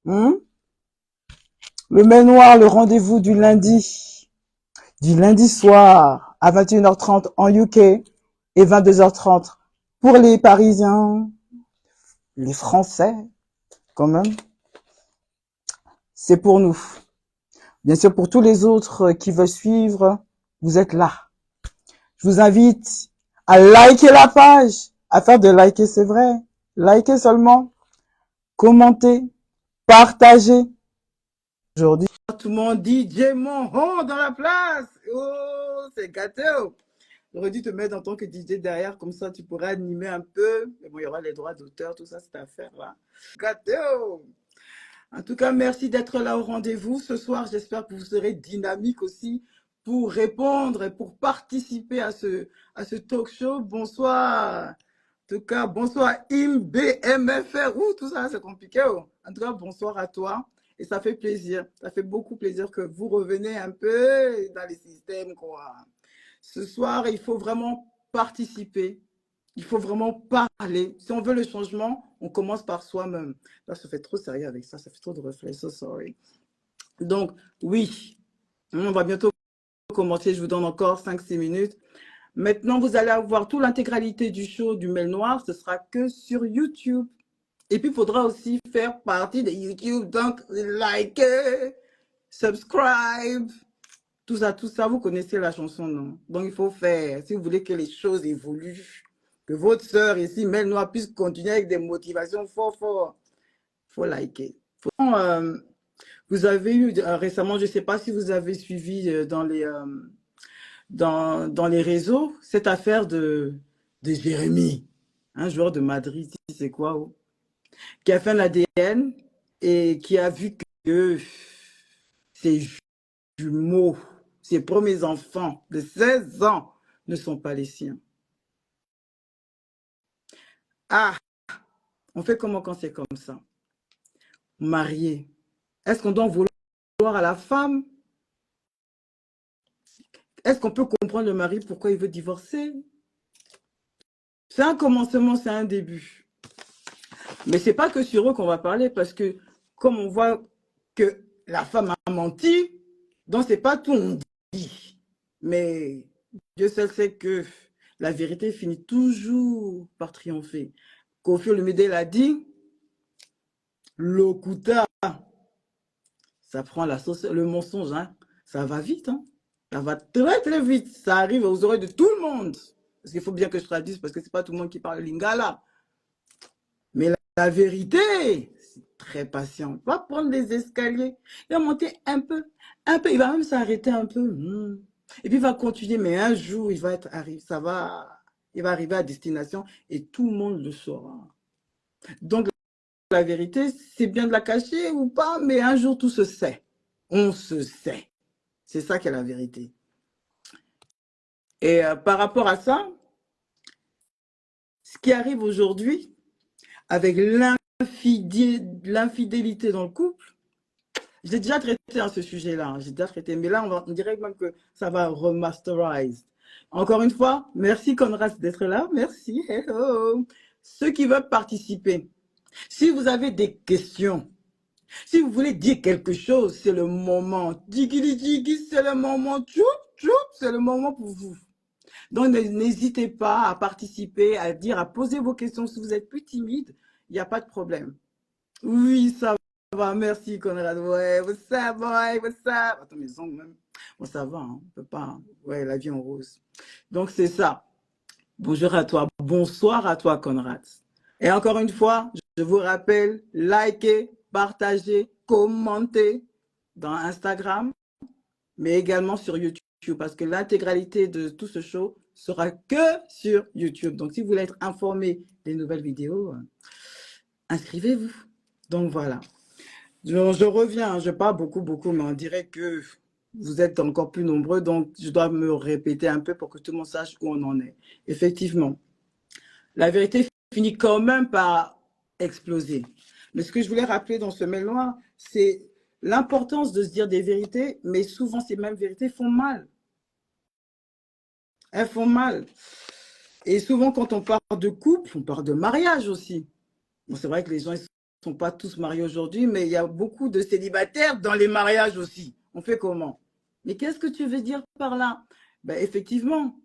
Hmm? Le mail noir, le rendez-vous du lundi soir à 21h30 en UK et 22h30 pour les Parisiens, les Français, quand même. C'est pour nous. Bien sûr, pour tous les autres qui veulent suivre, vous êtes là. Je vous invite à liker la page, à faire de liker, c'est vrai. Liker seulement, commenter, partager. Aujourd'hui, tout le monde dit DJ Monron dans la place. Oh, c'est gâteau. J'aurais dû te mettre en tant que DJ derrière, comme ça tu pourrais animer un peu. Mais bon, il y aura les droits d'auteur, tout ça, cette affaire-là. Gâteau. En tout cas, merci d'être là au rendez-vous. Ce soir, j'espère que vous serez dynamique aussi pour répondre et pour participer à ce talk show. Bonsoir. En tout cas, bonsoir IMBMFR. Ouh, tout ça, c'est compliqué. Oh. En tout cas, bonsoir à toi. Et ça fait plaisir. Ça fait beaucoup plaisir que vous reveniez un peu dans les systèmes, quoi. Ce soir, il faut vraiment participer. Il faut vraiment parler. Si on veut le changement, on commence par soi-même. Là, ça fait trop sérieux avec ça. Ça fait trop de reflets. So sorry. Donc, oui, on va bientôt commencer. Je vous donne encore 5-6 minutes. Maintenant, vous allez avoir toute l'intégralité du show du Mail Noir. Ce sera que sur YouTube. Et puis, il faudra aussi faire partie de YouTube. Donc, like, subscribe. Tout ça, vous connaissez la chanson, non? Donc, il faut faire, si vous voulez que les choses évoluent, que votre sœur ici, Mel Noir, puisse continuer avec des motivations fort, il faut liker. Vous avez eu récemment, je ne sais pas si vous avez suivi dans les réseaux, cette affaire de Jérémy, un joueur de Madrid, c'est quoi, oh, qui a fait un ADN et qui a vu que ses jumeaux, ses premiers enfants de 16 ans ne sont pas les siens. Ah, on fait comment quand c'est comme ça? Marié. Est-ce qu'on doit vouloir à la femme? Est-ce qu'on peut comprendre le mari pourquoi il veut divorcer? C'est un commencement, c'est un début. Mais c'est pas que sur eux qu'on va parler parce que comme on voit que la femme a menti, donc c'est pas tout on dit. Mais Dieu seul sait que la vérité finit toujours par triompher. Kofi Olomide l'a dit, Lokuta, ça prend la sauce, le mensonge, hein, ça va vite, hein. Ça va très vite, ça arrive aux oreilles de tout le monde. Parce qu'il faut bien que je traduise, parce que c'est pas tout le monde qui parle lingala. Mais la vérité, c'est très patient. Il va prendre les escaliers, il va monter un peu, il va même s'arrêter un peu. Et puis il va continuer, mais un jour, il va être arrivé, il va arriver à destination et tout le monde le saura. Donc la vérité, c'est bien de la cacher ou pas, mais un jour tout se sait. On se sait. C'est ça qui est la vérité. Et par rapport à ça, ce qui arrive aujourd'hui, avec l'infidélité dans le couple, j'ai déjà traité ce sujet-là, hein, j'ai déjà traité, mais là, on dirait même que ça va remasterize. Encore une fois, merci Conrad d'être là, merci. Hello. Ceux qui veulent participer, si vous avez des questions, si vous voulez dire quelque chose, c'est le moment. Digi, c'est le moment. C'est le moment pour vous. Donc, n'hésitez pas à participer, à dire, à poser vos questions. Si vous êtes plus timide, il n'y a pas de problème. Oui, ça va. Merci, Conrad. Ouais, what's up, boy? What's up? Attends, mes ongles même. Bon, ça va, hein, on peut pas. Hein. Ouais, la vie en rose. Donc, c'est ça. Bonjour à toi. Bonsoir à toi, Conrad. Et encore une fois, je vous rappelle, likez, partagez, commentez dans Instagram, mais également sur YouTube, parce que l'intégralité de tout ce show sera que sur YouTube. Donc, si vous voulez être informé des nouvelles vidéos, inscrivez-vous. Donc, voilà. Je reviens, je parle beaucoup, mais on dirait que vous êtes encore plus nombreux, donc je dois me répéter un peu pour que tout le monde sache où on en est. Effectivement, la vérité finit quand même par exploser. Mais ce que je voulais rappeler dans ce mail noir, c'est l'importance de se dire des vérités, mais souvent ces mêmes vérités font mal. Elles font mal. Et souvent, quand on parle de couple, on parle de mariage aussi. Bon, c'est vrai que les gens sont pas tous mariés aujourd'hui, mais il y a beaucoup de célibataires dans les mariages aussi. On fait comment? Mais qu'est-ce que tu veux dire par là? Ben, effectivement,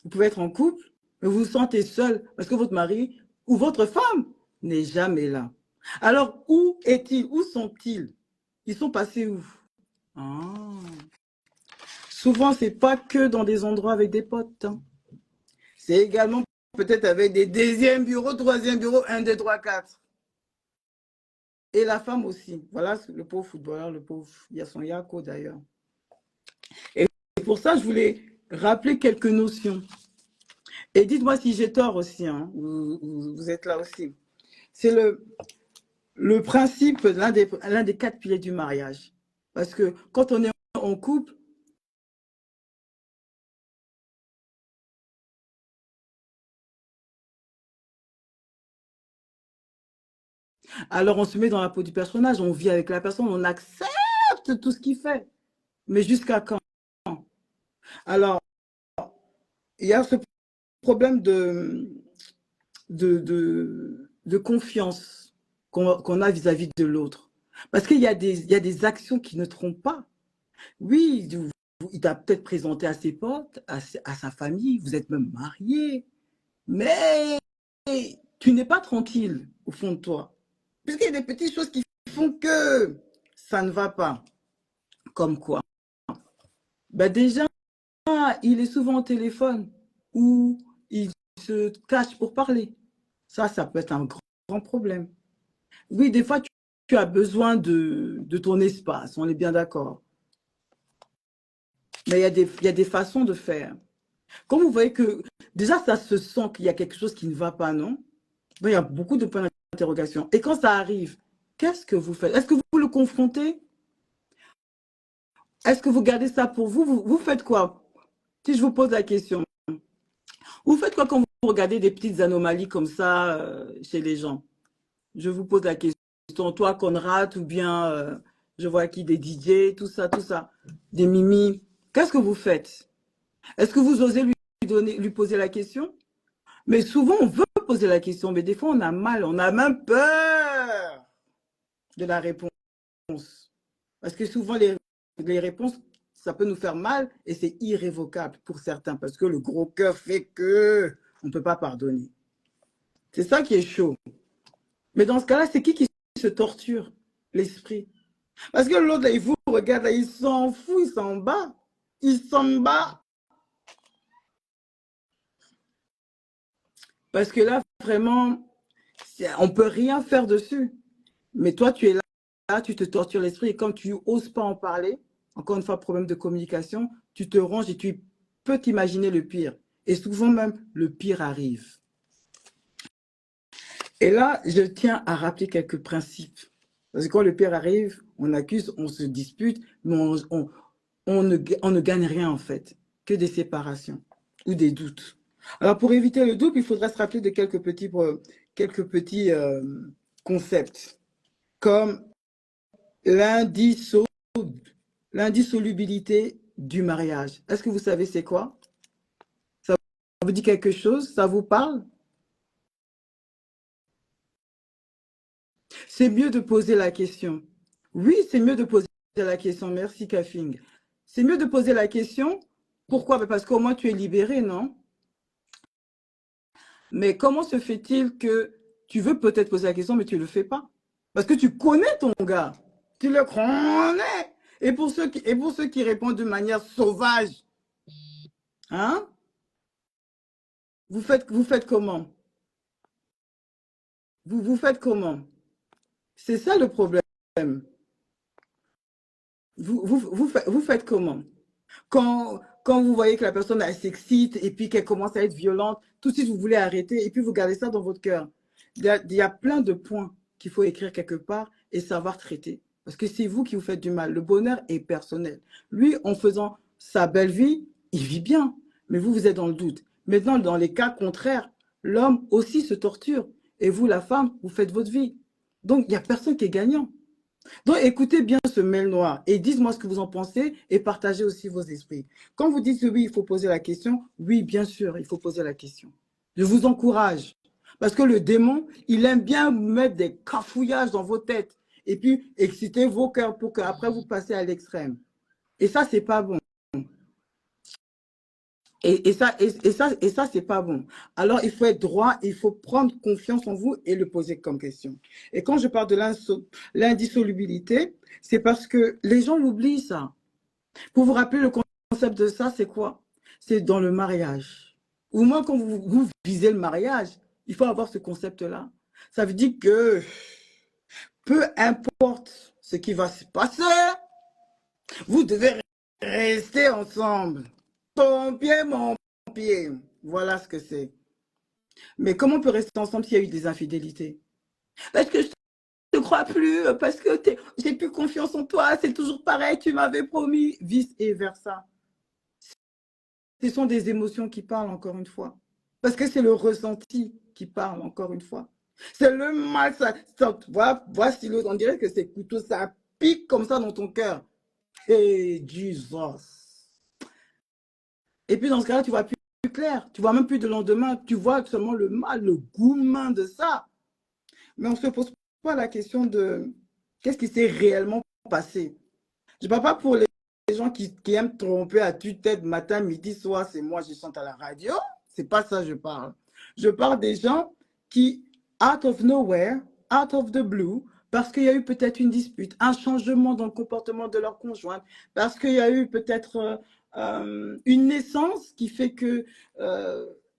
vous pouvez être en couple, mais vous vous sentez seul parce que votre mari ou votre femme n'est jamais là. Alors, où est-il? Où sont-ils? Ils sont passés où? Ah. Souvent, c'est pas que dans des endroits avec des potes, hein. C'est également peut-être avec des deuxièmes bureaux, troisième bureau, 1, 2, 3, 4. Et la femme aussi. Voilà le pauvre footballeur, le pauvre Yasson Yako d'ailleurs. Et pour ça, je voulais rappeler quelques notions. Et dites-moi si j'ai tort aussi, hein, vous êtes là aussi. C'est le principe, l'un des 4 piliers du mariage. Parce que quand on est en couple, alors on se met dans la peau du personnage, on vit avec la personne, on accepte tout ce qu'il fait. Mais jusqu'à quand? Alors, il y a ce problème de confiance qu'on a vis-à-vis de l'autre. Parce qu'il y a des actions qui ne trompent pas. Oui, il t'a peut-être présenté à ses potes, à sa famille, vous êtes même mariés, mais tu n'es pas tranquille au fond de toi. Puisqu'il y a des petites choses qui font que ça ne va pas. Comme quoi? Ben déjà, il est souvent au téléphone ou il se cache pour parler. Ça peut être un grand problème. Oui, des fois, tu as besoin de ton espace, on est bien d'accord. Mais il y a des façons de faire. Quand vous voyez que déjà, ça se sent qu'il y a quelque chose qui ne va pas, non? Ben, il y a beaucoup de points d'interrogation. Et quand ça arrive, qu'est-ce que vous faites? Est-ce que vous le confrontez? Est-ce que vous gardez ça pour vous? Vous faites quoi? Si je vous pose la question, vous faites quoi quand vous regardez des petites anomalies comme ça chez les gens? Je vous pose la question. Toi, Conrad, ou bien je vois qui des DJ, tout ça, des Mimi. Qu'est-ce que vous faites? Est-ce que vous osez lui poser la question? Mais souvent, on veut poser la question, mais des fois, on a mal, on a même peur de la réponse. Parce que souvent, les réponses, ça peut nous faire mal et c'est irrévocable pour certains parce que le gros cœur fait que on ne peut pas pardonner. C'est ça qui est chaud. Mais dans ce cas-là, c'est qui se torture? L'esprit. Parce que l'autre, il vous regarde, là, il s'en fout, il s'en bat. Il s'en bat. Parce que là, vraiment, on ne peut rien faire dessus. Mais toi, tu es là, tu te tortures l'esprit. Et quand tu n'oses pas en parler, encore une fois, problème de communication, tu te ranges et tu peux t'imaginer le pire. Et souvent même, le pire arrive. Et là, je tiens à rappeler quelques principes. Parce que quand le pire arrive, on accuse, on se dispute, mais on ne gagne rien en fait, que des séparations ou des doutes. Alors pour éviter le doute, il faudra se rappeler de quelques petits concepts, comme l'indissolubilité du mariage. Est-ce que vous savez c'est quoi? Ça vous dit quelque chose? Ça vous parle? C'est mieux de poser la question. Oui, c'est mieux de poser la question. Merci, Kafing. C'est mieux de poser la question. Pourquoi? Parce qu'au moins tu es libéré, non? Mais comment se fait-il que tu veux peut-être poser la question, mais tu ne le fais pas? Parce que tu connais ton gars. Tu le connais. Et pour ceux qui répondent de manière sauvage, hein? Vous faites comment? Vous faites comment? C'est ça le problème. Vous faites comment? Quand vous voyez que la personne elle s'excite et puis qu'elle commence à être violente, tout de suite vous voulez arrêter et puis vous gardez ça dans votre cœur. Il y a plein de points qu'il faut écrire quelque part et savoir traiter. Parce que c'est vous qui vous faites du mal. Le bonheur est personnel. Lui, en faisant sa belle vie, il vit bien. Mais vous êtes dans le doute. Maintenant, dans les cas contraires, l'homme aussi se torture. Et vous, la femme, vous faites votre vie. Donc, il n'y a personne qui est gagnant. Donc, écoutez bien ce mail noir et dites-moi ce que vous en pensez et partagez aussi vos esprits. Quand vous dites que oui, il faut poser la question, oui, bien sûr, il faut poser la question. Je vous encourage Parce que le démon, il aime bien mettre des cafouillages dans vos têtes et puis exciter vos cœurs pour qu'après vous passez à l'extrême. Et ça, c'est pas bon. Et ça, c'est pas bon. Alors, il faut être droit, il faut prendre confiance en vous et le poser comme question. Et quand je parle de l'indissolubilité, c'est parce que les gens l'oublient, ça. Pour vous rappeler, le concept de ça, c'est quoi? C'est dans le mariage. Au moins, quand vous visez le mariage, il faut avoir ce concept-là. Ça veut dire que peu importe ce qui va se passer, vous devez rester ensemble. Ton pied, mon pied. Voilà ce que c'est. Mais comment on peut rester ensemble s'il y a eu des infidélités? Parce que je ne te crois plus, parce que j'ai plus confiance en toi, c'est toujours pareil, tu m'avais promis, vice et versa. Ce sont des émotions qui parlent, encore une fois. Parce que c'est le ressenti qui parle, encore une fois. C'est le mal, voici l'autre, on dirait que c'est couteau, ça pique comme ça dans ton cœur. Hey, Jesus. Et puis dans ce cas-là, tu vois plus clair. Tu vois même plus de lendemain. Tu vois seulement le mal, le gourmand de ça. Mais on ne se pose pas la question de qu'est-ce qui s'est réellement passé. Je ne parle pas pour les gens qui aiment tromper à tue-tête matin, midi, soir, c'est moi, je chante à la radio. C'est pas ça que je parle. Je parle des gens qui, out of nowhere, out of the blue, parce qu'il y a eu peut-être une dispute, un changement dans le comportement de leur conjointe, parce qu'il y a eu peut-être une naissance qui fait que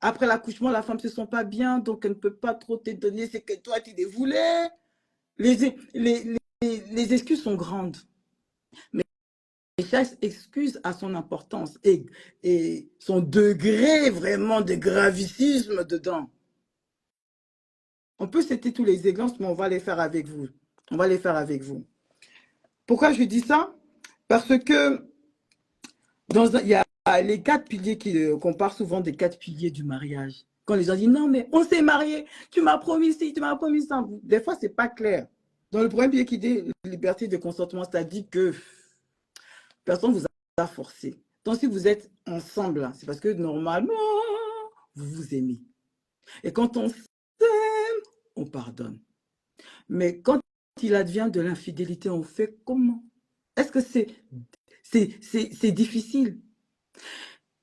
après l'accouchement, la femme ne se sent pas bien, donc elle ne peut pas trop te donner ce que toi tu les voulais. Les excuses sont grandes. Mais chaque excuse a son importance et son degré vraiment de gravicisme dedans. On peut citer tous les exemples, mais on va les faire avec vous. On va les faire avec vous. Pourquoi je dis ça? Parce que il y a les 4 piliers qu'on parle souvent des 4 piliers du mariage. Quand les gens disent non, mais on s'est marié, tu m'as promis ci, tu m'as promis ça. Des fois, c'est pas clair. Dans le premier pilier qui dit liberté de consentement, c'est-à-dire que personne ne vous a forcé. Donc, si vous êtes ensemble, c'est parce que normalement, vous vous aimez. Et quand on s'aime, on pardonne. Mais quand il advient de l'infidélité, on fait comment? Est-ce que c'est difficile?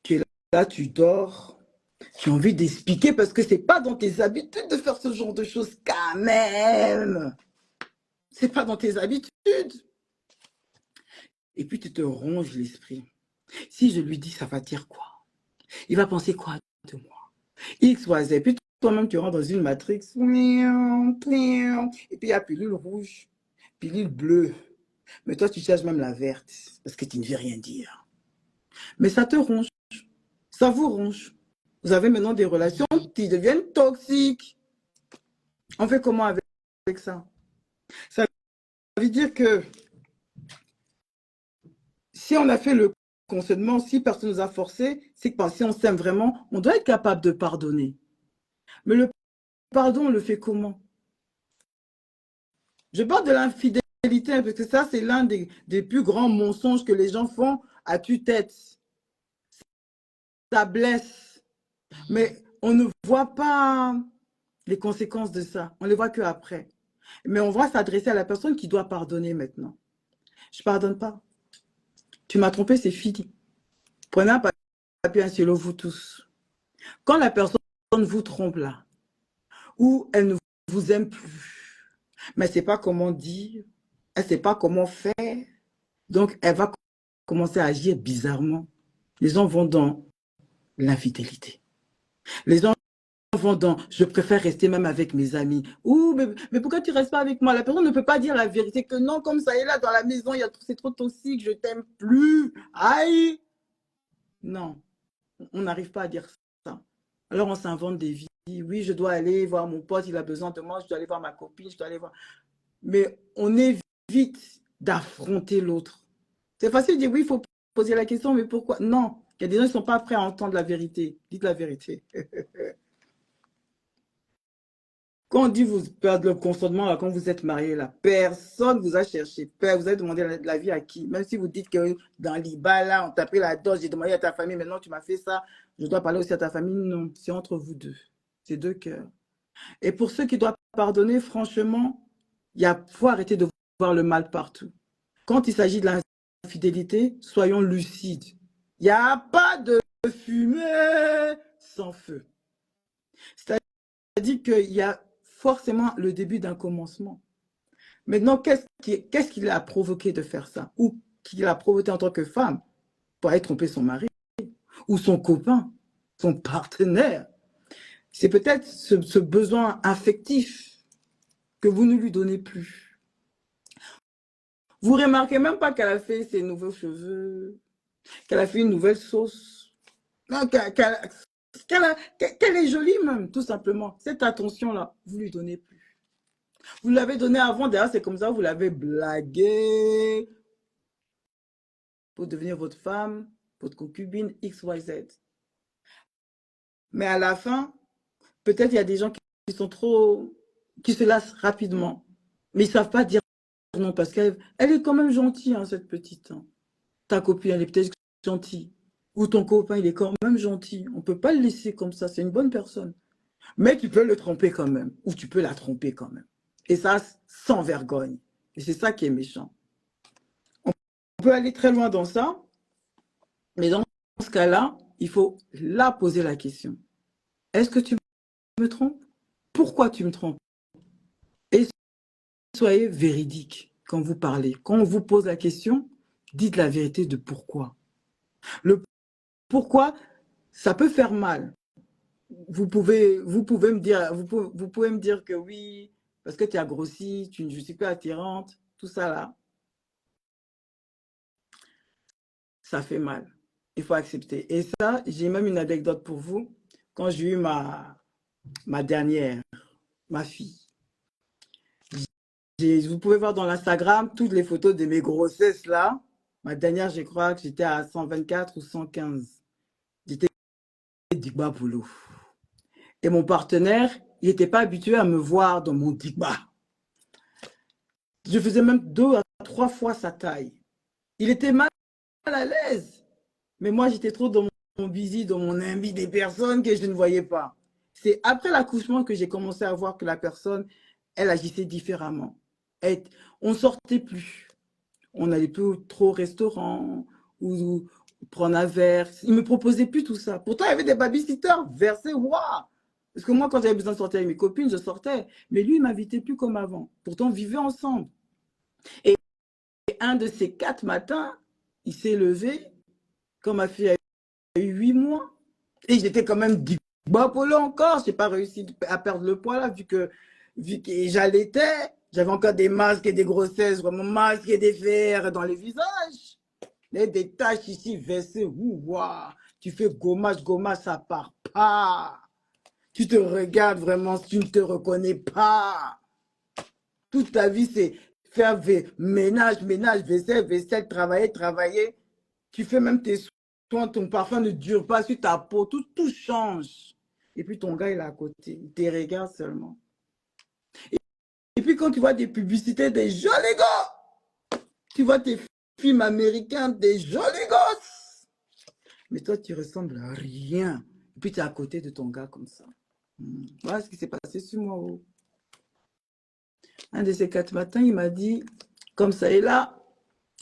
Tu es là, tu dors, tu as envie d'expliquer parce que c'est pas dans tes habitudes de faire ce genre de choses quand même. C'est pas dans tes habitudes. Et puis tu te ronges l'esprit. Si je lui dis, ça va dire quoi? Il va penser quoi de moi? X, Y, Z. Puis toi-même, tu rentres dans une matrix. Et puis il y a pilule rouge, pilule bleue. Mais toi, tu cherches même la verte parce que tu ne veux rien dire. Mais ça te ronge. Ça vous ronge. Vous avez maintenant des relations qui deviennent toxiques. On fait comment avec ça? Ça veut dire que si on a fait le consentement, si personne nous a forcé, c'est que si on s'aime vraiment, on doit être capable de pardonner. Mais le pardon, on le fait comment? Je parle de l'infidélité parce que ça, c'est l'un des plus grands mensonges que les gens font à tue-tête. Ça blesse. Mais on ne voit pas les conséquences de ça. On ne les voit qu'après. Mais on va s'adresser à la personne qui doit pardonner maintenant. Je ne pardonne pas. Tu m'as trompé, c'est fini. Prenez un papier, un stylo, vous tous. Quand la personne vous trompe là, ou elle ne vous aime plus, mais elle ne sait pas comment dire, elle ne sait pas comment faire, donc elle va commencer à agir bizarrement. Les gens vont dans l'infidélité. Les gens vont dans je préfère rester même avec mes amis. Ouh, mais pourquoi tu ne restes pas avec moi? La personne ne peut pas dire la vérité que non, comme ça est là dans la maison, c'est trop toxique, je t'aime plus. Aïe! Non, on n'arrive pas à dire ça. Alors on s'invente des vies. Oui, je dois aller voir mon pote, il a besoin de moi, je dois aller voir ma copine, je dois aller voir. Mais on évite d'affronter l'autre. C'est facile de dire oui, il faut poser la question, mais pourquoi? Non, il y a des gens qui ne sont pas prêts à entendre la vérité. Dites la vérité. Quand on dit vous perdez le consentement, là, quand vous êtes marié, là, personne vous a cherché. Vous avez demandé la vie à qui? Même si vous dites que dans l'IBA, là, on t'a pris la dose, j'ai demandé à ta famille, maintenant tu m'as fait ça, je dois parler aussi à ta famille. Non, c'est entre vous deux. C'est deux cœurs. Et pour ceux qui doivent pardonner, franchement, faut arrêter de voir le mal partout. Quand il s'agit de l'infidélité, soyons lucides. Il n'y a pas de fumée sans feu. C'est-à-dire qu'il y a forcément le début d'un commencement. Maintenant, qu'est-ce qui l'a provoqué de faire ça? Ou qui l'a provoqué en tant que femme pour aller tromper son mari? Ou son copain? Son partenaire? C'est peut-être ce besoin affectif que vous ne lui donnez plus. Vous remarquez même pas qu'elle a fait ses nouveaux cheveux, qu'elle a fait une nouvelle sauce, qu'elle est jolie même, tout simplement. Cette attention-là, vous lui donnez plus. Vous l'avez donnée avant, d'ailleurs, c'est comme ça, vous l'avez blagué pour devenir votre femme, votre concubine, XYZ. Mais à la fin, peut-être il y a des gens qui se lassent rapidement, mais ils ne savent pas dire non, parce qu'elle est quand même gentille, hein, cette petite. Hein. Ta copine, elle est peut-être gentille. Ou ton copain, il est quand même gentil. On ne peut pas le laisser comme ça, c'est une bonne personne. Mais tu peux le tromper quand même, ou tu peux la tromper quand même. Et ça, sans vergogne. Et c'est ça qui est méchant. On peut aller très loin dans ça, mais dans ce cas-là, il faut là poser la question. Est-ce que tu me trompes? Pourquoi tu me trompes? Et soyez véridique quand vous parlez. Quand on vous pose la question, dites la vérité de pourquoi. Le pourquoi, ça peut faire mal. Vous pouvez me dire que oui, parce que tu as grossi, je ne suis pas attirante, tout ça là. Ça fait mal. Il faut accepter. Et ça, j'ai même une anecdote pour vous. Quand j'ai eu ma dernière, ma fille, vous pouvez voir dans l'Instagram toutes les photos de mes grossesses là. Ma dernière, je crois que j'étais à 124 ou 115. J'étais digba boulot. Et mon partenaire, il n'était pas habitué à me voir dans mon digba. Je faisais même 2 à 3 fois sa taille. Il était mal à l'aise. Mais moi, j'étais trop dans mon busy, dans mon envie des personnes que je ne voyais pas. C'est après l'accouchement que j'ai commencé à voir que la personne, elle agissait différemment. On ne sortait plus. On n'allait plus trop au restaurant ou prendre un verre. Il ne me proposait plus tout ça. Pourtant, il y avait des babysitters versés, waouh! Parce que moi, quand j'avais besoin de sortir avec mes copines, je sortais. Mais lui, il ne m'invitait plus comme avant. Pourtant, on vivait ensemble. Et un de ces 4 matins, il s'est levé quand ma fille a eu 8 mois. Et j'étais quand même du bas polo encore. Je n'ai pas réussi à perdre le poids là, vu que j'allaitais. J'avais encore des masques et des grossesses, vraiment masques et des fers dans les visages. Des taches ici, versées. Ouah. Tu fais gommage, gommage, ça part pas. Tu te regardes vraiment, tu ne te reconnais pas. Toute ta vie, c'est faire ménage, ménage, vaisselle, vaisselle, travailler, travailler. Tu fais même tes soins, ton parfum ne dure pas sur ta peau, tout change. Et puis ton gars, il est à côté, il te regarde seulement. Et puis quand tu vois des publicités, des jolis gars, tu vois tes films américains, des jolis gosses. Mais toi, tu ressembles à rien. Et puis tu es à côté de ton gars comme ça. Voilà ce qui s'est passé sur moi. Oh. Un de ces 4 matins, il m'a dit, comme ça et là,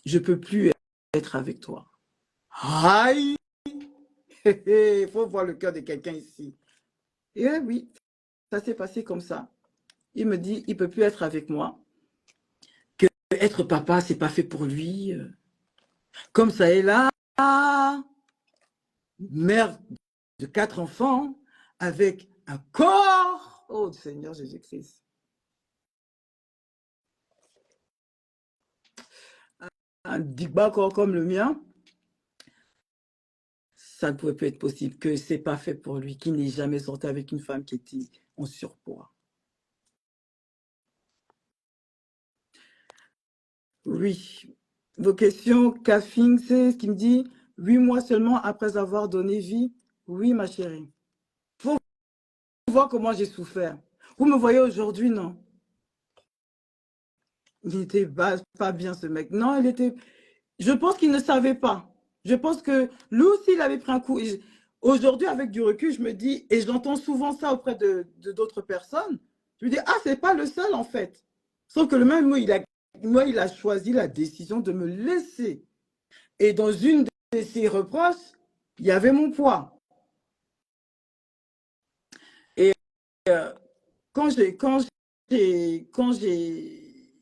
je ne peux plus être avec toi. Aïe! Il faut voir le cœur de quelqu'un ici. Et oui, ça s'est passé comme ça. Il me dit, il ne peut plus être avec moi. Que être papa, c'est pas fait pour lui. Comme ça et là, mère de 4 enfants, avec un corps. Oh Seigneur Jésus-Christ. Un digba corps comme le mien. Ça ne pouvait plus être possible, que c'est pas fait pour lui, qu'il n'ait jamais sorti avec une femme qui était en surpoids. Oui. Vos questions, Kafing, c'est ce qui me dit 8 mois seulement après avoir donné vie. Oui, ma chérie. Faut voir comment j'ai souffert. Vous me voyez aujourd'hui, non? Il n'était pas bien, ce mec. Non, il était... Je pense qu'il ne savait pas. Je pense que lui aussi, il avait pris un coup. Aujourd'hui, avec du recul, je me dis, et j'entends souvent ça auprès de d'autres personnes, je me dis, ah, c'est pas le seul en fait. Sauf que le même, moi, il a choisi la décision de me laisser. Et dans une de ses reproches, il y avait mon poids. Et quand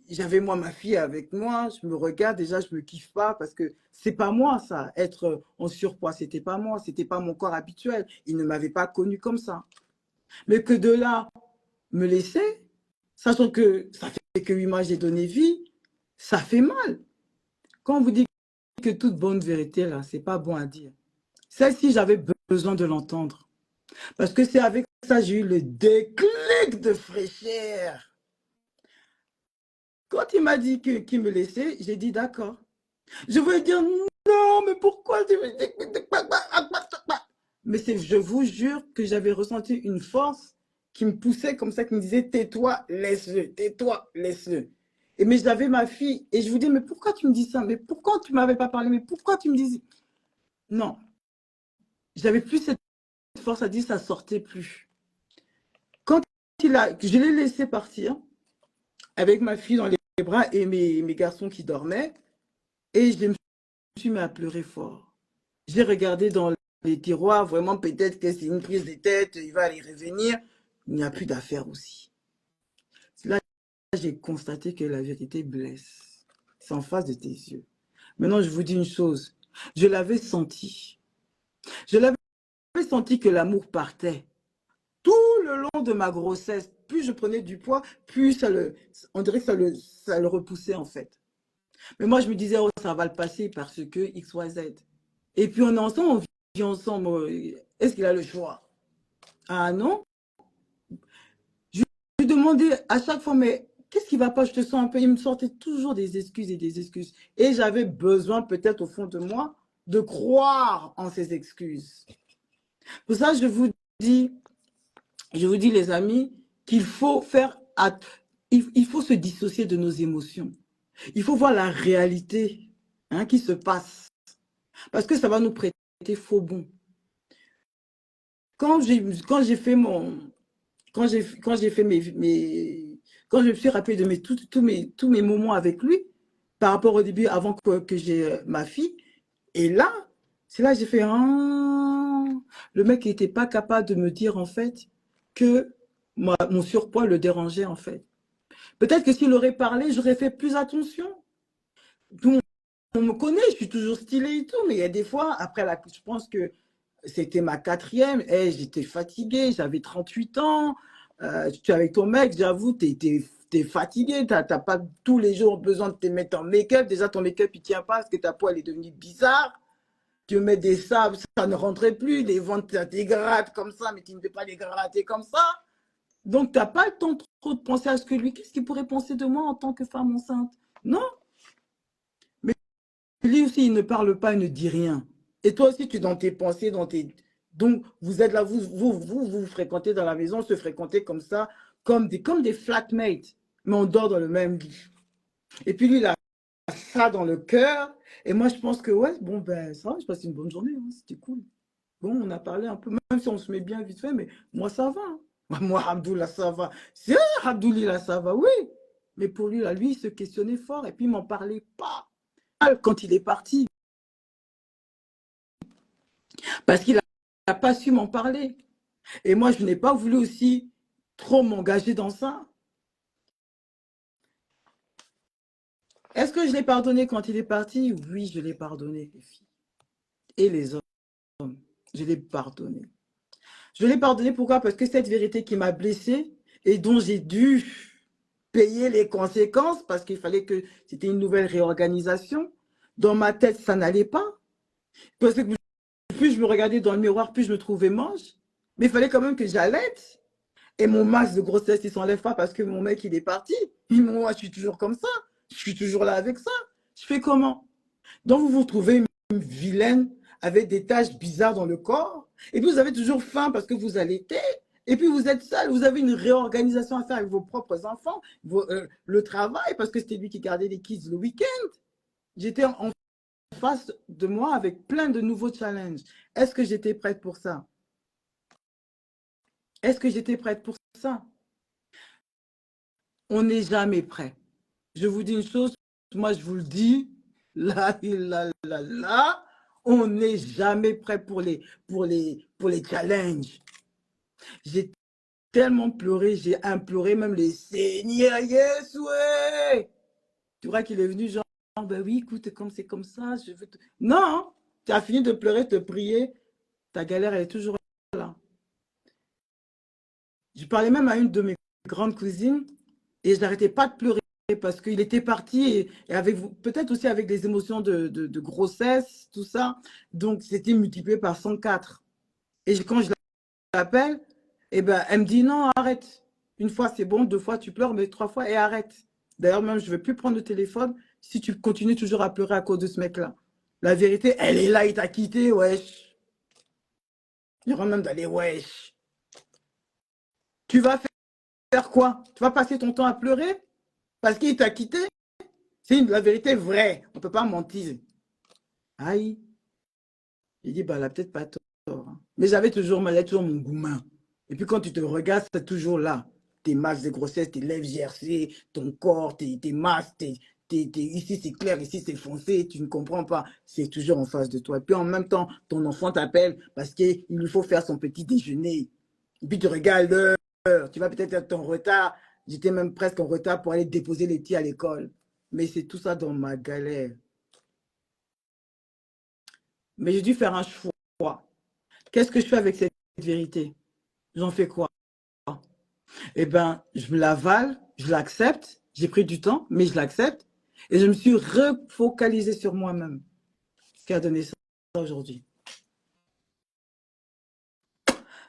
j'avais moi ma fille avec moi, je me regarde déjà, je me kiffe pas parce que c'est pas moi ça, être en surpoids, c'était pas moi, c'était pas mon corps habituel. Il ne m'avait pas connu comme ça. Mais que de là, me laisser, sachant que ça fait que 8 mois j'ai donné vie, ça fait mal. Quand on vous dit que toute bonne vérité là, c'est pas bon à dire. Celle-ci, j'avais besoin de l'entendre. Parce que c'est avec ça j'ai eu le déclic de fraîcheur. Quand il m'a dit qu'il me laissait, j'ai dit d'accord. Je voulais dire non, mais pourquoi tu me dis... Mais je vous jure que j'avais ressenti une force qui me poussait comme ça, qui me disait tais-toi, laisse-le, tais-toi, laisse-le. Et mais j'avais ma fille et je vous dis mais pourquoi tu me dis ça? Mais pourquoi tu ne m'avais pas parlé? Mais pourquoi tu me dis... Non, j'avais plus cette force à dire ça sortait plus. Quand je l'ai laissé partir avec ma fille dans les bras et mes garçons qui dormaient et je me suis mis à pleurer fort. J'ai regardé dans les tiroirs, vraiment peut-être que c'est une prise de tête, il va y revenir. Il n'y a plus d'affaires aussi. Là, j'ai constaté que la vérité blesse. C'est en face de tes yeux. Maintenant, je vous dis une chose. Je l'avais senti. Je l'avais senti que l'amour partait. Tout le long de ma grossesse, plus je prenais du poids, plus on dirait que ça le repoussait en fait. Mais moi, je me disais, oh, ça va le passer parce que X, Y, Z. Et puis on est ensemble, on vit ensemble. Est-ce qu'il a le choix? Ah non? Je lui demandais à chaque fois, mais qu'est-ce qui ne va pas? Je te sens un peu. Il me sortait toujours des excuses et des excuses. Et j'avais besoin, peut-être au fond de moi, de croire en ces excuses. Pour ça, dis, je vous dis les amis, qu'il faut faire, il faut se dissocier de nos émotions. Il faut voir la réalité qui se passe. Parce que ça va nous prêter faux bon. Quand j'ai fait mon... Quand j'ai fait quand je me suis rappelé de tous mes moments avec lui, par rapport au début, avant que j'ai ma fille, et là, c'est là que j'ai fait, ah, le mec n'était pas capable de me dire, en fait, que mon surpoids le dérangeait, en fait. Peut-être que s'il aurait parlé, j'aurais fait plus attention. Tout on me connaît, je suis toujours stylée et tout, mais il y a des fois, après, je pense que c'était ma quatrième, et j'étais fatiguée, j'avais 38 ans, tu es avec ton mec, j'avoue, t'es fatiguée, t'as pas tous les jours besoin de te mettre en make-up, déjà ton make-up il tient pas parce que ta peau elle est devenue bizarre, tu mets des sables, ça ne rentrait plus, les ventres ça dégrade comme ça, mais tu ne peux pas les gratter comme ça, donc t'as pas le temps trop de penser à ce que lui, qu'est-ce qu'il pourrait penser de moi en tant que femme enceinte? Non, mais lui aussi il ne parle pas, il ne dit rien. Et toi aussi, tu es dans tes pensées, dans tes... Donc, vous êtes là, vous fréquentez dans la maison, se fréquentez comme ça, comme des flatmates, mais on dort dans le même lit. Et puis lui, il a ça dans le cœur. Et moi, je pense que, ouais, bon, ben, ça va, je passe une bonne journée, hein, c'était cool. Bon, on a parlé un peu, même si on se met bien vite fait, mais moi, ça va. Hein. Moi, Abdoullah, ça va. C'est Abdoullah, ça va, oui. Mais pour lui, là, lui, il se questionnait fort et puis il m'en parlait pas. Quand il est parti, parce qu'il n'a pas su m'en parler. Et moi, je n'ai pas voulu aussi trop m'engager dans ça. Est-ce que je l'ai pardonné quand il est parti? Oui, je l'ai pardonné, les filles. Et les hommes, je l'ai pardonné. Je l'ai pardonné pourquoi? Parce que cette vérité qui m'a blessée et dont j'ai dû payer les conséquences parce qu'il fallait que c'était une nouvelle réorganisation. Dans ma tête, ça n'allait pas. Parce que plus je me regardais dans le miroir, plus je me trouvais moche. Mais il fallait quand même que j'allaite. Et mon masque de grossesse, il ne s'enlève pas parce que mon mec, il est parti. Et moi, je suis toujours comme ça. Je suis toujours là avec ça. Je fais comment? Donc, vous vous trouvez une vilaine avec des taches bizarres dans le corps. Et puis, vous avez toujours faim parce que vous allaitez. Et puis, vous êtes seul. Vous avez une réorganisation à faire avec vos propres enfants. Le travail, parce que c'était lui qui gardait les kids le week-end. J'étais en face de moi avec plein de nouveaux challenges. Est-ce que j'étais prête pour ça? Est-ce que j'étais prête pour ça? On n'est jamais prêt. Je vous dis une chose, moi je vous le dis, là, on n'est jamais prêt pour les challenges. J'ai tellement pleuré, j'ai imploré même les Seigneurs, yes, ouais. Tu vois qu'il est venu genre, ben oui, écoute, comme c'est comme ça, je veux te... Non, tu as fini de pleurer, de prier, ta galère, elle est toujours là. Je parlais même à une de mes grandes cousines et je n'arrêtais pas de pleurer parce qu'il était parti et avec peut-être aussi avec des émotions de grossesse, tout ça. Donc, c'était multiplié par 104. Et quand je l'appelle, eh ben, elle me dit non, arrête. Une fois, c'est bon, deux fois, tu pleures, mais trois fois, et arrête. D'ailleurs, même, je ne vais plus prendre le téléphone si tu continues toujours à pleurer à cause de ce mec-là. La vérité, elle est là, il t'a quitté, wesh. Il y aura même d'aller, wesh. Tu vas faire quoi? Tu vas passer ton temps à pleurer parce qu'il t'a quitté? C'est la vérité vraie. On ne peut pas mentir. Aïe. Il dit, bah, elle a peut-être pas tort, hein. Mais j'avais toujours toujours mon goumin. Et puis quand tu te regardes, c'est toujours là. Tes masses de grossesse, tes lèvres gercées, ton corps, tes masses, ici c'est clair, ici c'est foncé, tu ne comprends pas. C'est toujours en face de toi. Et puis en même temps, ton enfant t'appelle parce qu'il lui faut faire son petit déjeuner. Et puis tu regardes l'heure, tu vas peut-être être en retard. J'étais même presque en retard pour aller déposer les petits à l'école. Mais c'est tout ça dans ma galère. Mais j'ai dû faire un choix. Qu'est-ce que je fais avec cette vérité? J'en fais quoi? Eh bien, je me l'avale, je l'accepte. J'ai pris du temps, mais je l'accepte. Et je me suis refocalisée sur moi-même. Ce qui a donné ça aujourd'hui.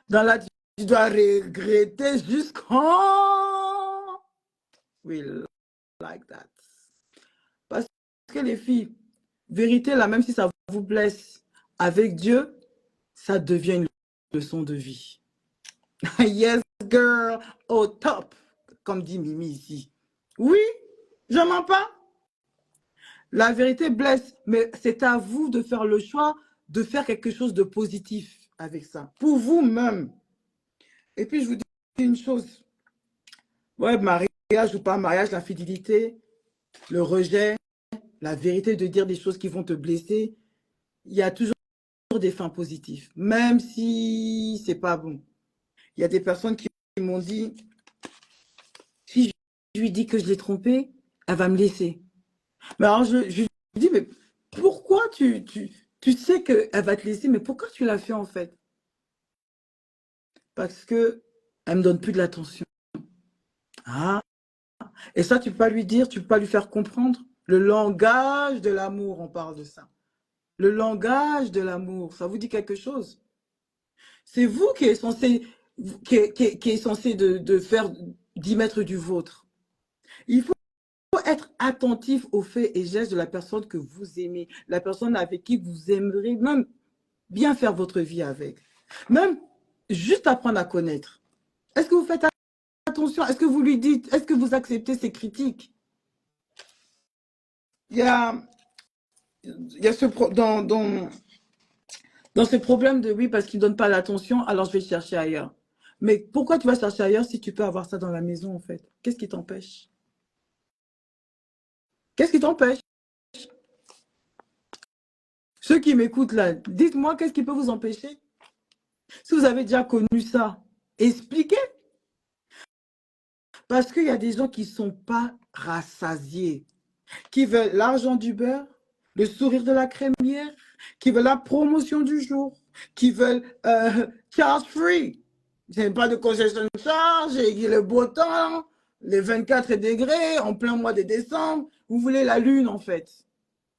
Dans la vie, tu dois regretter jusqu'en... We like that. Parce que les filles, vérité là, même si ça vous blesse, avec Dieu, ça devient une leçon de vie. Yes, girl, au top, comme dit Mimi ici. Oui, je mens pas. La vérité blesse, mais c'est à vous de faire le choix de faire quelque chose de positif avec ça, pour vous-même. Et puis, je vous dis une chose. Ouais, mariage ou pas mariage, la fidélité, le rejet, la vérité de dire des choses qui vont te blesser, il y a toujours des fins positives, même si c'est pas bon. Il y a des personnes qui m'ont dit, si je lui dis que je l'ai trompée, elle va me laisser. Mais alors, je lui dis, mais pourquoi tu sais qu'elle va te laisser, mais pourquoi tu l'as fait en fait? Parce qu'elle ne me donne plus de l'attention. Ah, et ça, tu peux pas lui dire, tu peux pas lui faire comprendre. Le langage de l'amour, on parle de ça. Le langage de l'amour, ça vous dit quelque chose? C'est vous qui êtes censé, qui est censé de faire, d'y mettre du vôtre. Il faut être attentif aux faits et gestes de la personne que vous aimez, la personne avec qui vous aimeriez même bien faire votre vie avec. Même juste apprendre à connaître. Est-ce que vous faites attention? Est-ce que vous lui dites? Est-ce que vous acceptez ses critiques? Il y a, il y a dans ce problème de oui, parce qu'il ne donne pas l'attention, alors je vais chercher ailleurs. Mais pourquoi tu vas chercher ailleurs si tu peux avoir ça dans la maison, en fait? Qu'est-ce qui t'empêche? Qu'est-ce qui t'empêche? Ceux qui m'écoutent là, dites-moi qu'est-ce qui peut vous empêcher? Si vous avez déjà connu ça, expliquez. Parce qu'il y a des gens qui ne sont pas rassasiés, qui veulent l'argent du beurre, le sourire de la crémière, qui veulent la promotion du jour, qui veulent charge free. C'est pas de concession de charge, et le beau temps, les 24 degrés, en plein mois de décembre. Vous voulez la lune, en fait.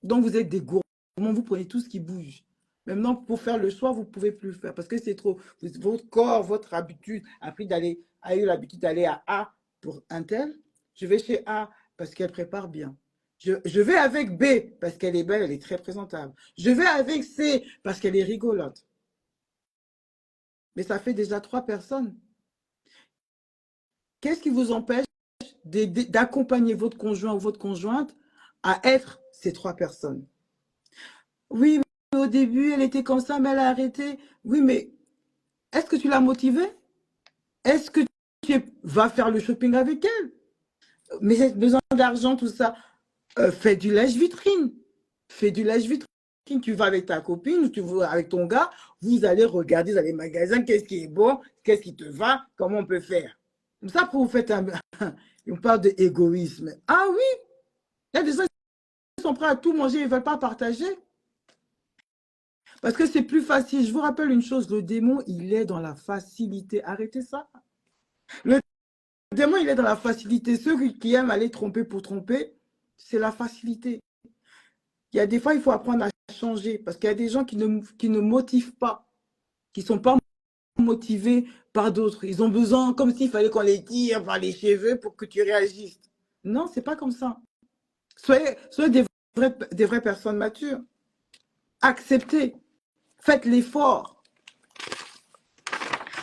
Donc, vous êtes des gourmands, vous prenez tout ce qui bouge. Maintenant, pour faire le choix, vous ne pouvez plus le faire parce que c'est trop. Votre corps, votre habitude a eu l'habitude d'aller à A pour un tel. Je vais chez A parce qu'elle prépare bien. Je vais avec B parce qu'elle est belle, elle est très présentable. Je vais avec C parce qu'elle est rigolote. Mais ça fait déjà 3 personnes. Qu'est-ce qui vous empêche d'accompagner votre conjoint ou votre conjointe à être ces 3 personnes? Oui, mais au début, elle était comme ça, mais elle a arrêté. Oui, mais est-ce que tu l'as motivée? Est-ce que vas faire le shopping avec elle? Mais j'ai besoin d'argent, tout ça. Fais du lèche-vitrine. Fais du lèche-vitrine. Tu vas avec ta copine ou tu vas avec ton gars, vous allez regarder dans les magasins qu'est-ce qui est bon, qu'est-ce qui te va, comment on peut faire. Comme ça, pour vous faites un... On parle d'égoïsme. Ah oui, il y a des gens qui sont prêts à tout manger, ils ne veulent pas partager. Parce que c'est plus facile. Je vous rappelle une chose, le démon, il est dans la facilité. Arrêtez ça. Le démon, il est dans la facilité. Ceux qui aiment aller tromper pour tromper, c'est la facilité. Il y a des fois, il faut apprendre à changer. Parce qu'il y a des gens qui ne motivent pas, qui ne sont pas motivés par d'autres. Ils ont besoin, comme s'il fallait qu'on les tire par les cheveux pour que tu réagisses. Non, c'est pas comme ça. Soyez des vraies personnes matures. Acceptez. Faites l'effort.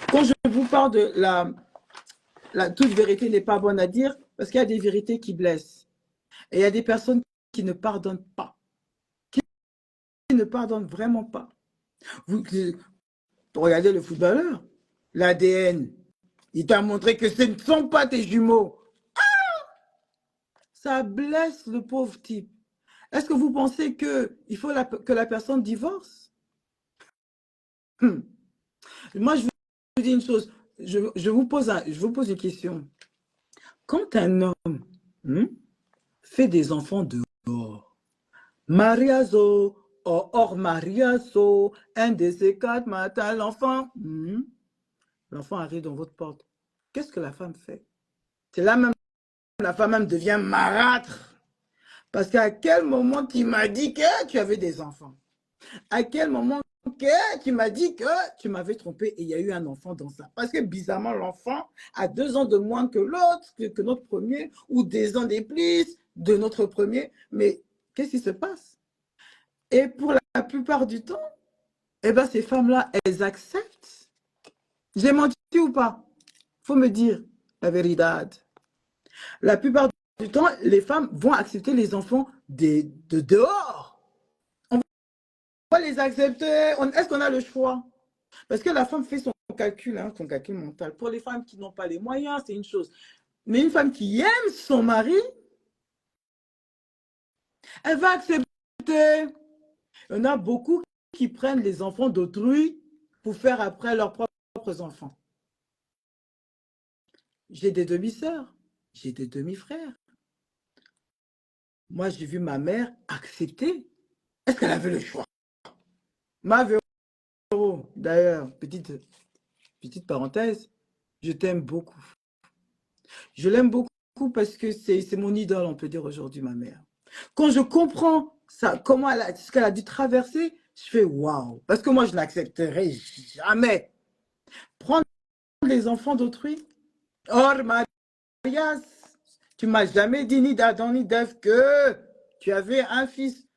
Quand je vous parle de toute vérité n'est pas bonne à dire, parce qu'il y a des vérités qui blessent. Et il y a des personnes qui ne pardonnent pas. Qui ne pardonnent vraiment pas. Vous regardez le footballeur, l'ADN, il t'a montré que ce ne sont pas tes jumeaux. Ça blesse le pauvre type. Est-ce que vous pensez qu'il faut que la personne divorce? Moi, je vous dis une chose. Je vous pose une question. Quand un homme fait des enfants dehors, mariazo, hors mariazo, un de ces quatre matins, l'enfant arrive dans votre porte. Qu'est-ce que la femme fait? C'est là même, la femme même devient marâtre. Parce qu'à quel moment tu m'as dit que tu avais des enfants? À quel moment que tu m'as dit que tu m'avais trompé et il y a eu un enfant dans ça? Parce que bizarrement, l'enfant a 2 ans de moins que l'autre, que notre premier, ou des ans de plus de notre premier. Mais qu'est-ce qui se passe? Et pour la plupart du temps, eh ben, ces femmes-là, elles acceptent. J'ai menti ou pas? Faut me dire la vérité. La plupart du temps, les femmes vont accepter les enfants de dehors. On va les accepter. Est-ce qu'on a le choix? Parce que la femme fait son calcul mental. Pour les femmes qui n'ont pas les moyens, c'est une chose. Mais une femme qui aime son mari, elle va accepter. Il y en a beaucoup qui prennent les enfants d'autrui pour faire après leurs propres enfants. J'ai des demi-sœurs, j'ai des demi-frères. Moi, j'ai vu ma mère accepter. Est-ce qu'elle avait le choix? Ma Véro, d'ailleurs, petite parenthèse, je t'aime beaucoup. Je l'aime beaucoup parce que c'est mon idole, on peut dire aujourd'hui, ma mère. Quand je comprends ça, ce qu'elle a dû traverser, je fais waouh. Parce que moi, je n'accepterai jamais. Prendre les enfants d'autrui, hors mariage, tu m'as jamais dit ni d'Adam ni d'Ève que tu avais un fils,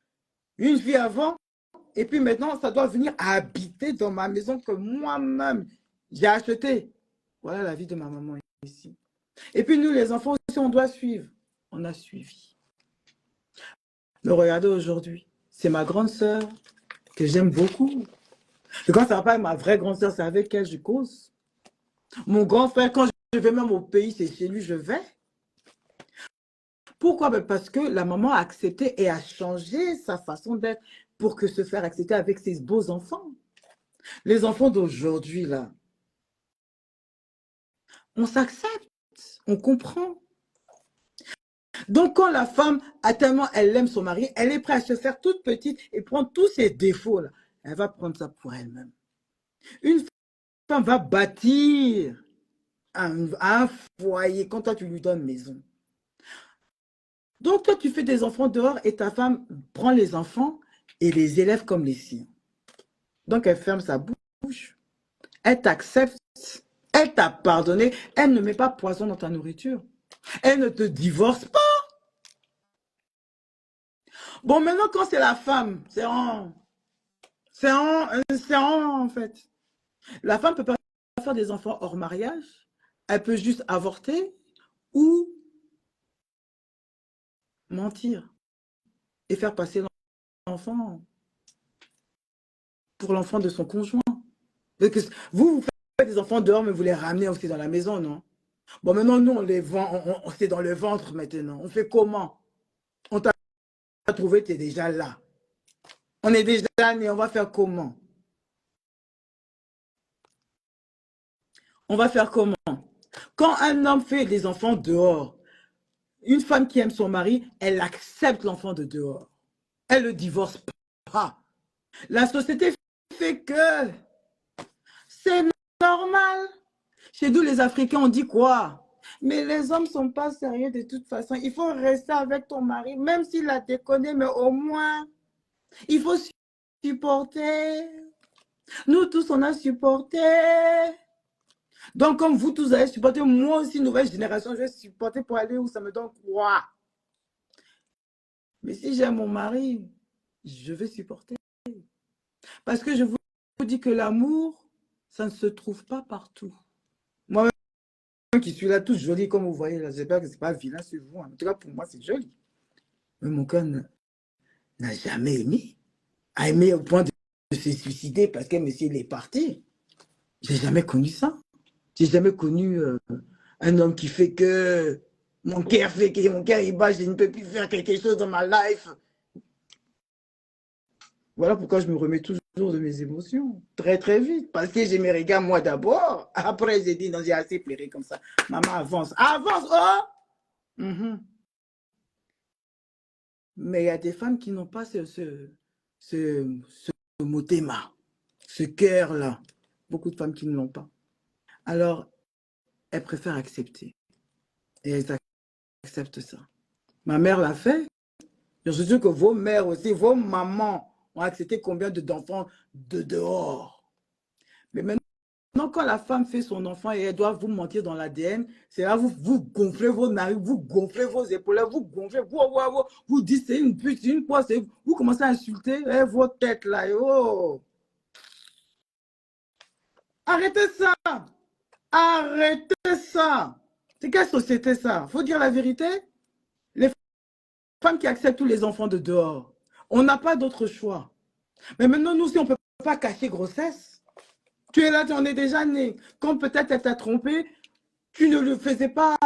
une fille avant, et puis maintenant, ça doit venir habiter dans ma maison que moi-même, j'ai acheté. Voilà la vie de ma maman ici. Et puis nous, les enfants aussi, on doit suivre. On a suivi. Mais regardez aujourd'hui, c'est ma grande sœur que j'aime beaucoup. Et quand ça va pas avec ma vraie grande sœur, c'est avec elle que je cause. Mon grand frère, quand je vais même au pays, c'est chez lui, je vais. Pourquoi? Ben parce que la maman a accepté et a changé sa façon d'être pour que se faire accepter avec ses beaux enfants. Les enfants d'aujourd'hui, là, on s'accepte, on comprend. Donc, quand la femme a tellement, elle aime son mari, elle est prête à se faire toute petite et prendre tous ses défauts, là. Elle va prendre ça pour elle-même. Une femme va bâtir un foyer quand toi, tu lui donnes maison. Donc, toi, tu fais des enfants dehors et ta femme prend les enfants et les élève comme les siens. Donc, elle ferme sa bouche, elle t'accepte, elle t'a pardonné, elle ne met pas poison dans ta nourriture. Elle ne te divorce pas. Bon, maintenant, quand c'est la femme, en fait. La femme peut pas faire des enfants hors mariage. Elle peut juste avorter ou mentir et faire passer l'enfant. pour l'enfant de son conjoint. Parce que vous faites des enfants dehors, mais vous les ramenez aussi dans la maison, non? Bon, maintenant, nous, on les vend, c'est dans le ventre maintenant. On fait comment? On t'a trouvé, tu es déjà là. On est déjà né, on va faire comment? On va faire comment? Quand un homme fait des enfants dehors, une femme qui aime son mari, elle accepte l'enfant de dehors. Elle ne le divorce pas. La société fait que c'est normal. Chez nous, les Africains, on dit quoi? Mais les hommes ne sont pas sérieux de toute façon. Il faut rester avec ton mari, même s'il a déconné, mais au moins, il faut supporter. Nous tous, on a supporté. Donc, comme vous tous avez supporté, moi aussi, nouvelle génération, je vais supporter pour aller où ça me donne quoi? Mais si j'aime mon mari, je vais supporter. Parce que je vous dis que l'amour, ça ne se trouve pas partout. Moi-même qui suis là, toute jolie, comme vous voyez, là, j'espère que ce n'est pas vilain sur vous. En tout cas, pour moi, c'est joli. Mais mon cœur n'a jamais aimé. A aimé au point de se suicider parce que monsieur il est parti. J'ai jamais connu ça. J'ai jamais connu un homme qui fait que mon cœur il bat, je ne peux plus faire quelque chose dans ma life. Voilà pourquoi je me remets toujours de mes émotions, très très vite, parce que je me regarde moi d'abord. Après, j'ai dit, non, j'ai assez pleuré comme ça. Maman, avance, avance, oh! Mais il y a des femmes qui n'ont pas ce motema, ce cœur-là. Beaucoup de femmes qui ne l'ont pas. Alors, elles préfèrent accepter. Et elles acceptent ça. Ma mère l'a fait. Je suis sûr que vos mères aussi, vos mamans ont accepté combien d'enfants de dehors. Mais maintenant, quand la femme fait son enfant et elle doit vous mentir dans l'ADN, c'est là vous gonflez vos narines, vous gonflez vos épaules, vous gonflez, vous dites c'est une pute, une quoi, vous commencez à insulter vos têtes là. Oh. Arrêtez ça! Arrêtez ça! C'est quelle société ça? Faut dire la vérité. Les femmes qui acceptent tous les enfants de dehors, on n'a pas d'autre choix. Mais maintenant, nous, si on ne peut pas cacher grossesse, tu es là, tu en es déjà né. Quand peut-être elle t'a trompé, tu ne lui faisais pas,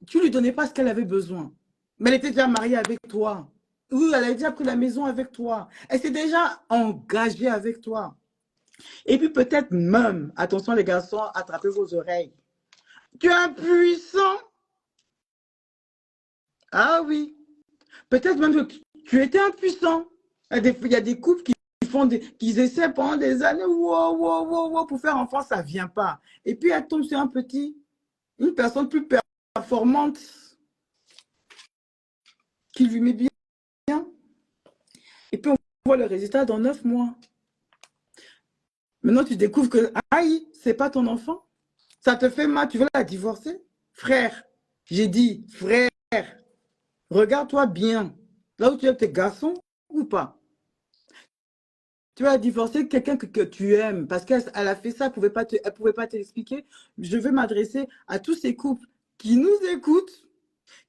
tu lui donnais pas ce qu'elle avait besoin. Mais elle était déjà mariée avec toi. Ou elle a déjà pris la maison avec toi. Elle s'est déjà engagée avec toi. Et puis peut-être même, attention les garçons, attrapez vos oreilles. Tu es impuissant. Ah oui. Peut-être même que tu étais impuissant. Il y a des couples qui essaient pendant des années pour faire enfant, ça ne vient pas. Et puis elle tombe sur une personne plus performante qui lui met bien. Et puis on voit le résultat dans 9 mois. Maintenant tu découvres que, aïe, c'est pas ton enfant. Ça te fait mal, tu veux la divorcer? Frère, j'ai dit, frère, regarde-toi bien. Là où tu es, tes garçons ou pas? Tu vas divorcer quelqu'un que tu aimes parce qu'elle a fait ça, elle ne pouvait pas t'expliquer. Je veux m'adresser à tous ces couples qui nous écoutent,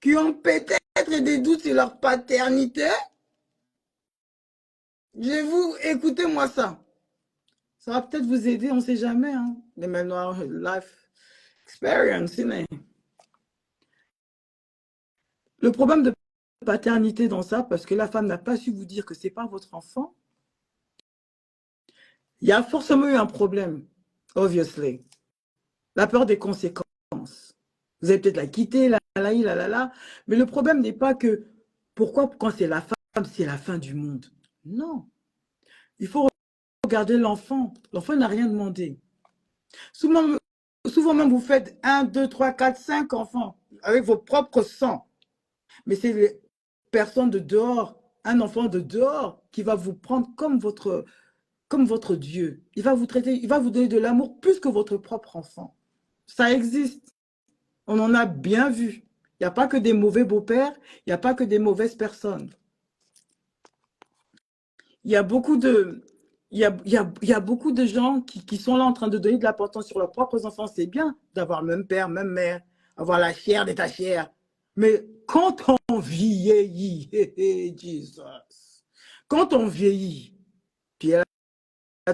qui ont peut-être des doutes sur leur paternité. Je vous, écoutez-moi ça. Ça va peut-être vous aider, on ne sait jamais. Hein. Les maintenant, life experience. Le problème de paternité dans ça, parce que la femme n'a pas su vous dire que ce n'est pas votre enfant, il y a forcément eu un problème, obviously. La peur des conséquences. Vous allez peut-être la quitter, mais le problème n'est pas que, pourquoi quand c'est la femme, c'est la fin du monde. Non. Il faut regarder l'enfant. L'enfant n'a rien demandé. Souvent même, vous faites 1, 2, 3, 4, 5 enfants avec vos propres sangs. Mais c'est les personnes de dehors, un enfant de dehors qui va vous prendre comme votre Dieu. Il va vous traiter, il va vous donner de l'amour plus que votre propre enfant. Ça existe. On en a bien vu. Il n'y a pas que des mauvais beaux-pères, il n'y a pas que des mauvaises personnes. Il y a beaucoup de, il y a beaucoup de gens qui sont là en train de donner de l'importance sur leurs propres enfants. C'est bien d'avoir le même père, même mère, avoir la chair de ta chair. Mais quand on vieillit, Jesus, quand on vieillit, puis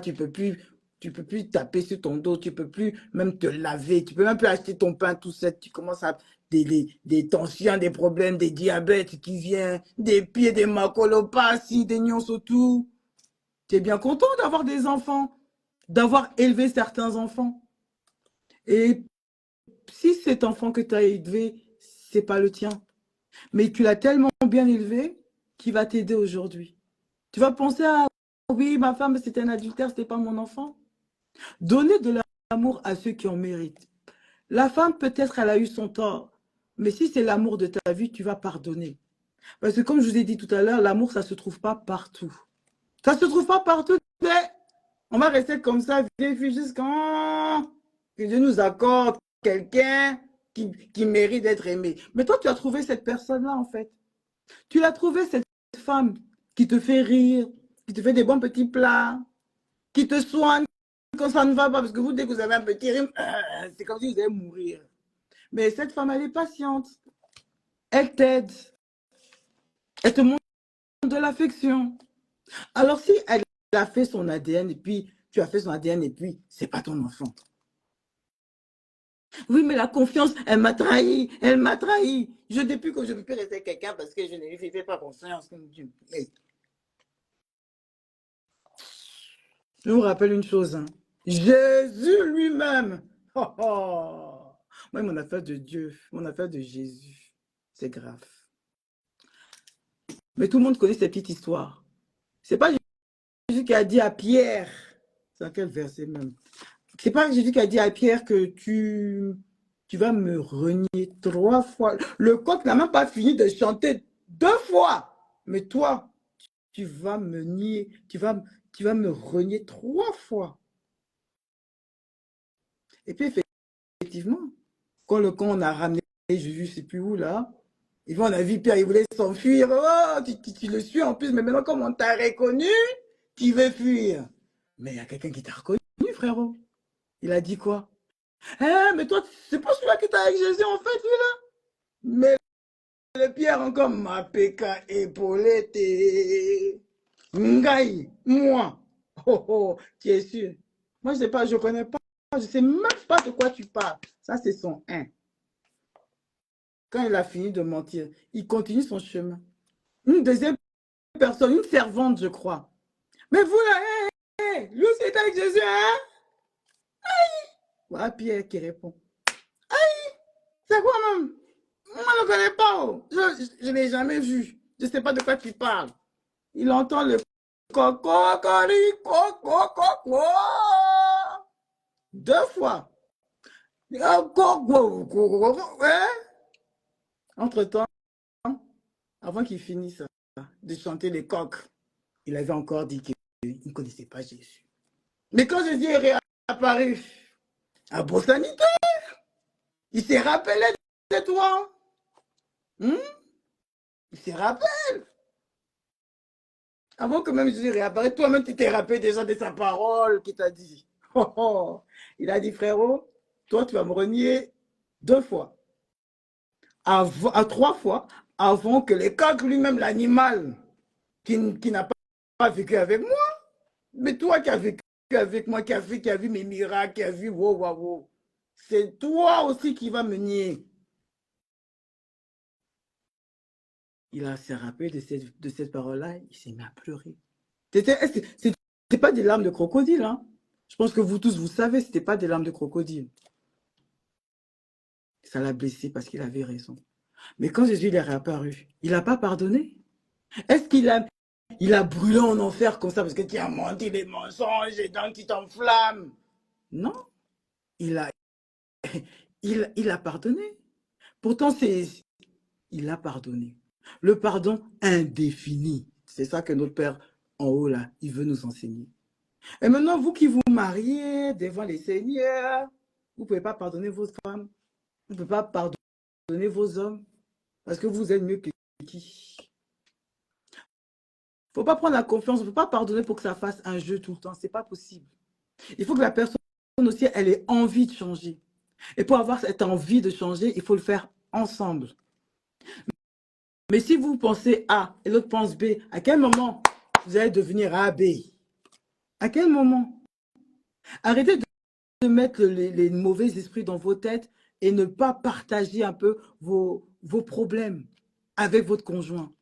tu peux plus taper sur ton dos, tu peux plus même te laver, tu peux même plus acheter ton pain tout seul, tu commences à des tensions, des problèmes, des diabètes qui viennent, des pieds, des macolopaties, des nyonsotus. Tu es bien content d'avoir des enfants, d'avoir élevé certains enfants. Et si cet enfant que tu as élevé, c'est pas le tien, mais tu l'as tellement bien élevé qu'il va t'aider aujourd'hui. Tu vas penser à, oui, ma femme, c'était un adultère, c'était pas mon enfant. Donnez de l'amour à ceux qui en méritent. La femme, peut-être, elle a eu son tort, mais si c'est l'amour de ta vie, tu vas pardonner. Parce que comme je vous ai dit tout à l'heure, l'amour, ça ne se trouve pas partout. Ça ne se trouve pas partout, mais on va rester comme ça, vieille jusqu'à que Dieu nous accorde quelqu'un qui mérite d'être aimé. Mais toi, tu as trouvé cette personne-là, en fait. Tu l'as trouvé, cette femme qui te fait rire, qui te fait des bons petits plats, qui te soigne quand ça ne va pas, parce que vous, dès que vous avez un petit rime, c'est comme si vous allez mourir. Mais cette femme, elle est patiente. Elle t'aide. Elle te montre de l'affection. Alors, si elle a fait son ADN et puis tu as fait son ADN et puis c'est pas ton enfant. Oui, mais la confiance, elle m'a trahi. Elle m'a trahi. Je ne dis plus que je ne peux plus rester avec quelqu'un parce que je ne lui fais pas confiance. Je vous rappelle une chose. Hein. Jésus lui-même. Oh, oh. Moi, mon affaire de Dieu, mon affaire de Jésus, c'est grave. Mais tout le monde connaît cette petite histoire. C'est pas Jésus qui a dit à Pierre, c'est dans quel verset même? C'est pas Jésus qui a dit à Pierre que tu vas me renier 3 fois. Le coq n'a même pas fini de chanter 2 fois. Mais toi, tu vas me nier, tu vas me renier 3 fois. Et puis effectivement, quand on a ramené Jésus, je ne sais plus où là, et puis on a vu Pierre, il voulait s'enfuir. Oh, tu le suis en plus, mais maintenant comme on t'a reconnu, tu veux fuir. Mais il y a quelqu'un qui t'a reconnu, frérot. Il a dit quoi? Mais toi, c'est pas celui-là qui t'a avec Jésus en fait, lui-là. Mais le Pierre encore m'a péca épaulé, Ngai, moi. Oh, oh, tu es sûr? Moi, je sais pas, je connais pas. Je sais même pas de quoi tu parles. Ça, c'est son 1. Quand il a fini de mentir, il continue son chemin. Une deuxième personne, une servante, je crois. Mais vous là, lui aussi est avec Jésus, hein? Voilà Pierre qui répond. C'est quoi même? Moi, je ne connais pas. Oh. Je ne l'ai jamais vu. Je ne sais pas de quoi tu parles. Il entend le coco, coco. 2 fois. Entre-temps, avant qu'il finisse de chanter les coqs, il avait encore dit qu'il ne connaissait pas Jésus. Mais quand Jésus est réapparu à Bosanité, il s'est rappelé de toi. Il s'est rappelé. Avant que même Jésus réapparaisse, toi-même, tu t'es rappelé déjà de sa parole qu'il t'a dit. Oh, oh. Il a dit, frérot, toi, tu vas me renier 2 fois. À 3 fois, avant que les coqs, lui-même, l'animal, qui n'a pas vécu avec moi, mais toi qui as vécu avec moi, qui a vu mes miracles, qui a vu, wow, wow, wow. C'est toi aussi qui vas me nier. Il s'est rappelé de cette parole-là, il s'est mis à pleurer. C'était pas des larmes de crocodile, hein. Je pense que vous tous, vous savez, c'était pas des larmes de crocodile. Ça l'a blessé parce qu'il avait raison. Mais quand Jésus est réapparu, il n'a pas pardonné. Est-ce qu'il a brûlé en enfer comme ça parce que tu as menti des mensonges et donc tu t'enflammes? Non, il a pardonné. Pourtant, il a pardonné. Le pardon indéfini. C'est ça que notre Père en haut, là, il veut nous enseigner. Et maintenant, vous qui vous mariez devant les seigneurs, vous ne pouvez pas pardonner vos femmes. Vous ne pouvez pas pardonner vos hommes. Parce que vous êtes mieux que qui? Il ne faut pas prendre la confiance. Il ne faut pas pardonner pour que ça fasse un jeu tout le temps. Ce n'est pas possible. Il faut que la personne aussi, elle ait envie de changer. Et pour avoir cette envie de changer, il faut le faire ensemble. Mais si vous pensez A et l'autre pense B, à quel moment vous allez devenir A, B? À quel moment? Arrêtez de mettre les mauvais esprits dans vos têtes et ne pas partager un peu vos problèmes avec votre conjoint.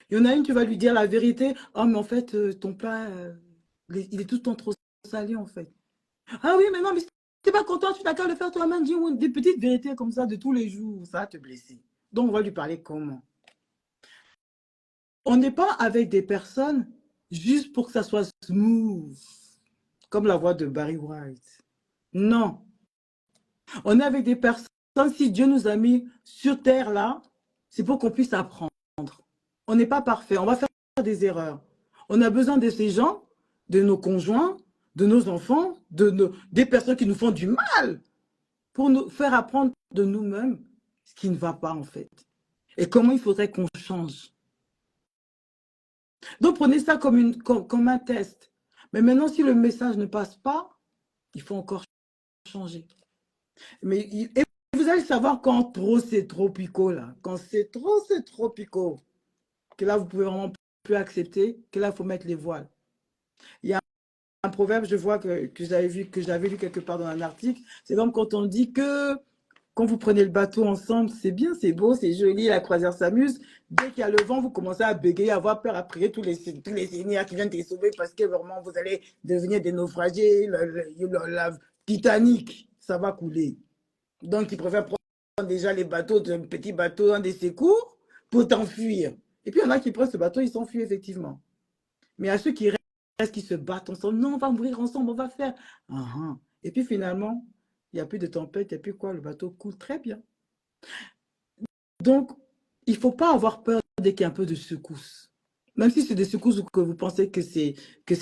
Il y en a une, tu vas lui dire la vérité. Oh, mais en fait, ton plat, il est tout le temps trop salé, en fait. Ah oui, mais non, mais si t'es pas content, tu n'as qu'à le faire toi-même. Dis des petites vérités comme ça de tous les jours. Ça va te blesser. Donc, on va lui parler comment? On n'est pas avec des personnes juste pour que ça soit smooth, comme la voix de Barry White. Non. On est avec des personnes, si Dieu nous a mis sur terre là, c'est pour qu'on puisse apprendre. On n'est pas parfait, on va faire des erreurs. On a besoin de ces gens, de nos conjoints, de nos enfants, des personnes qui nous font du mal, pour nous faire apprendre de nous-mêmes ce qui ne va pas en fait. Et comment il faudrait qu'on change. Donc prenez ça comme un test. Mais maintenant, si le message ne passe pas, il faut encore changer. Et vous allez savoir quand trop c'est trop picot là. Quand c'est trop picot. Que là, vous pouvez vraiment plus accepter, que là, il faut mettre les voiles. Il y a un proverbe, je vois que j'avais lu quelque part dans un article. C'est comme quand on dit que quand vous prenez le bateau ensemble, c'est bien, c'est beau, c'est joli, la croisière s'amuse. Dès qu'il y a le vent, vous commencez à bégayer, à avoir peur, à prier tous les seigneurs qui viennent te sauver parce que vraiment, vous allez devenir des naufragés. La Titanic, ça va couler. Donc, ils préfèrent prendre déjà les bateaux, un petit bateau, un des secours, pour t'enfuir. Et puis, il y en a qui prennent ce bateau, ils s'enfuient effectivement. Mais à ceux qui restent, qui se battent ensemble, non, on va mourir ensemble, on va faire. Et puis finalement, il n'y a plus de tempête, il n'y a plus quoi, le bateau coule très bien. Donc, il ne faut pas avoir peur dès qu'il y a un peu de secousse. Même si c'est des secousses que vous pensez que c'est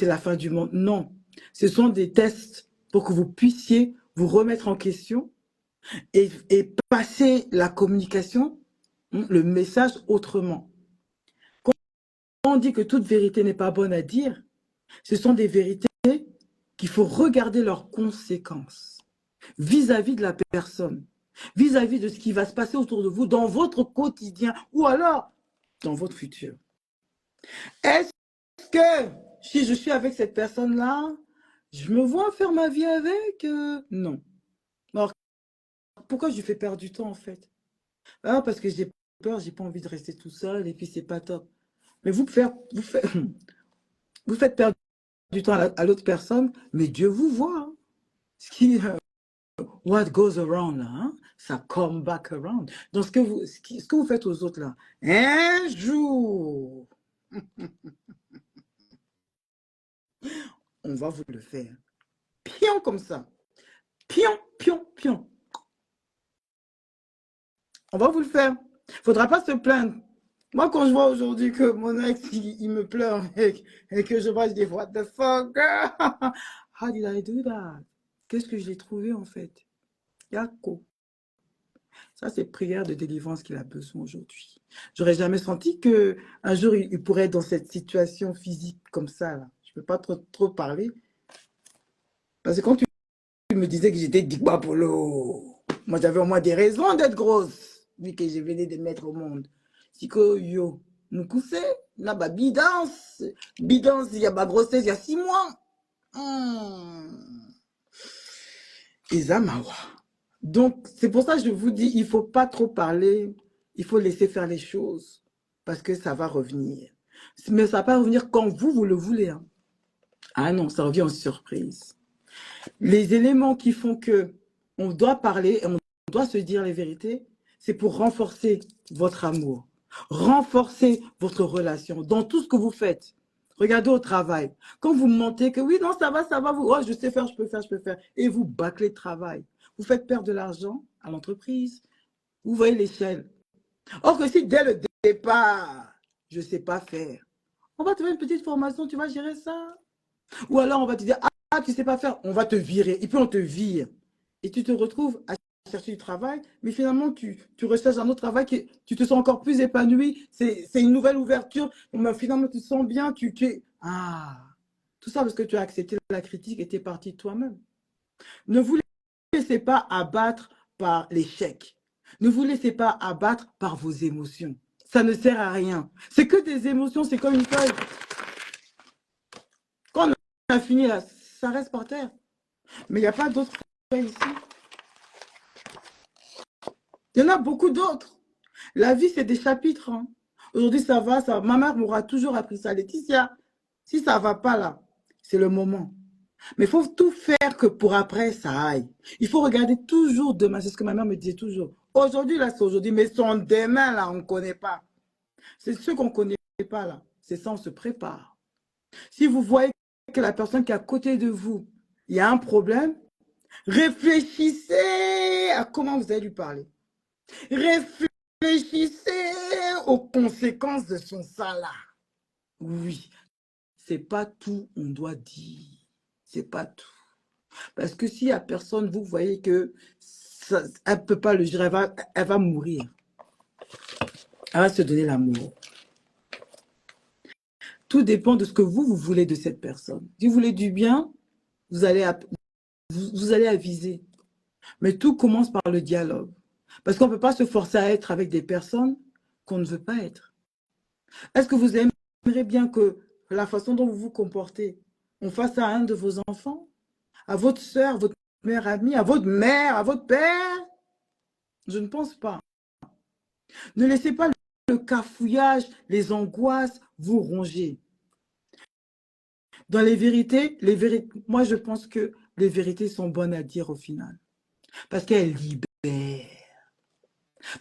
la fin du monde. Non, ce sont des tests pour que vous puissiez vous remettre en question et passer la communication, le message autrement. Quand on dit que toute vérité n'est pas bonne à dire, ce sont des vérités qu'il faut regarder leurs conséquences vis-à-vis de la personne, vis-à-vis de ce qui va se passer autour de vous dans votre quotidien ou alors dans votre futur. Est-ce que si je suis avec cette personne-là, je me vois faire ma vie avec Non. Alors, pourquoi je lui fais perdre du temps en fait? Parce que j'ai peur, j'ai pas envie de rester tout seul et puis c'est pas top. Mais vous faites perdre du temps à l'autre personne, mais Dieu vous voit. Hein. What goes around là, hein? Ça come back around. Donc ce que vous faites aux autres là, un jour, on va vous le faire. Pion comme ça. Pion, pion, pion. On va vous le faire. Il ne faudra pas se plaindre. Moi, quand je vois aujourd'hui que mon ex, il me pleure et que je vois, je dis, what the fuck? How did I do that? Qu'est-ce que j'ai trouvé en fait? Yako. Ça, c'est prière de délivrance qu'il a besoin aujourd'hui. J'aurais jamais senti qu'un jour, il pourrait être dans cette situation physique comme ça. Là. Je ne peux pas trop parler. Parce que quand tu me disais que j'étais Digba Polo, moi, j'avais au moins des raisons d'être grosse, vu que je venais de mettre au monde. Si que yo, nous coussons, là, bah, bidance, il y a ma grossesse, il y a 6 mois. Izamawa. Donc, c'est pour ça que je vous dis, il ne faut pas trop parler, il faut laisser faire les choses, parce que ça va revenir. Mais ça va pas revenir quand vous le voulez. Hein. Ah non, ça revient en surprise. Les éléments qui font que on doit parler, et on doit se dire les vérités, c'est pour renforcer votre amour, renforcer votre relation dans tout ce que vous faites. Regardez au travail. Quand vous mentez que oui, non, ça va, vous, oh, je sais faire, je peux faire, et vous bâclez le travail. Vous faites perdre de l'argent à l'entreprise. Vous voyez l'échelle. Or que si dès le départ, je ne sais pas faire, on va te faire une petite formation, tu vas gérer ça. Ou alors on va te dire, ah, tu ne sais pas faire, on va te virer. Et puis on te vire. Et tu te retrouves à chercher du travail, mais finalement tu recherches un autre travail, tu te sens encore plus épanoui. C'est une nouvelle ouverture. Mais finalement tu te sens bien, tu es... Ah, tout ça parce que tu as accepté la critique et tu es parti de toi-même. Ne vous laissez pas abattre par l'échec. Ne vous laissez pas abattre par vos émotions. Ça ne sert à rien. C'est que des émotions, c'est comme une feuille. ça finit là, ça reste par terre. Mais il n'y a pas d'autres faits ici. Il y en a beaucoup d'autres. La vie, c'est des chapitres. Hein. Aujourd'hui, ça va, ça va. Ma mère m'aura toujours appris ça. Laetitia, si ça ne va pas là, c'est le moment. Mais il faut tout faire que pour après, ça aille. Il faut regarder toujours demain. C'est ce que ma mère me disait toujours. Aujourd'hui, là, c'est aujourd'hui. Mais son demain, là, on ne connaît pas. C'est ce qu'on ne connaît pas, là. C'est ça, on se prépare. Si vous voyez que la personne qui est à côté de vous, il y a un problème, réfléchissez à comment vous allez lui parler. Réfléchissez aux conséquences de son salaire. Oui, c'est pas tout on doit dire. C'est pas tout. Parce que s'il n'y a personne, vous voyez que ça, elle ne peut pas le gérer, elle va mourir. Elle va se donner l'amour. Tout dépend de ce que vous voulez de cette personne. Si vous voulez du bien, vous allez aviser. Mais tout commence par le dialogue. Parce qu'on ne peut pas se forcer à être avec des personnes qu'on ne veut pas être. Est-ce que vous aimeriez bien que la façon dont vous vous comportez, on fasse à un de vos enfants, à votre soeur, votre meilleure amie, à votre mère, à votre père? Je ne pense pas. Ne laissez pas le cafouillage, les angoisses vous ronger. Dans les vérités, moi je pense que les vérités sont bonnes à dire au final. Parce qu'elles libèrent.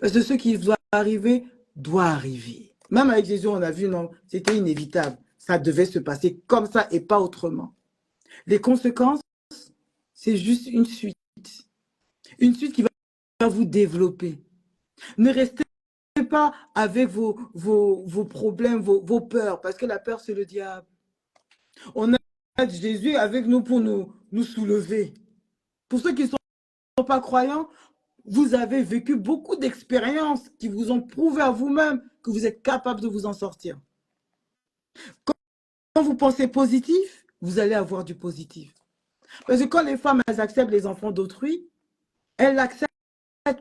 Parce que ce qui doit arriver, doit arriver. Même avec Jésus, on a vu, non, c'était inévitable. Ça devait se passer comme ça et pas autrement. Les conséquences, c'est juste une suite. Une suite qui va vous développer. Ne restez pas avec vos problèmes, vos peurs, parce que la peur, c'est le diable. On a Jésus avec nous pour nous soulever. Pour ceux qui ne sont pas croyants, vous avez vécu beaucoup d'expériences qui vous ont prouvé à vous-même que vous êtes capable de vous en sortir. Quand vous pensez positif, vous allez avoir du positif. Parce que quand les femmes elles acceptent les enfants d'autrui, elles l'acceptent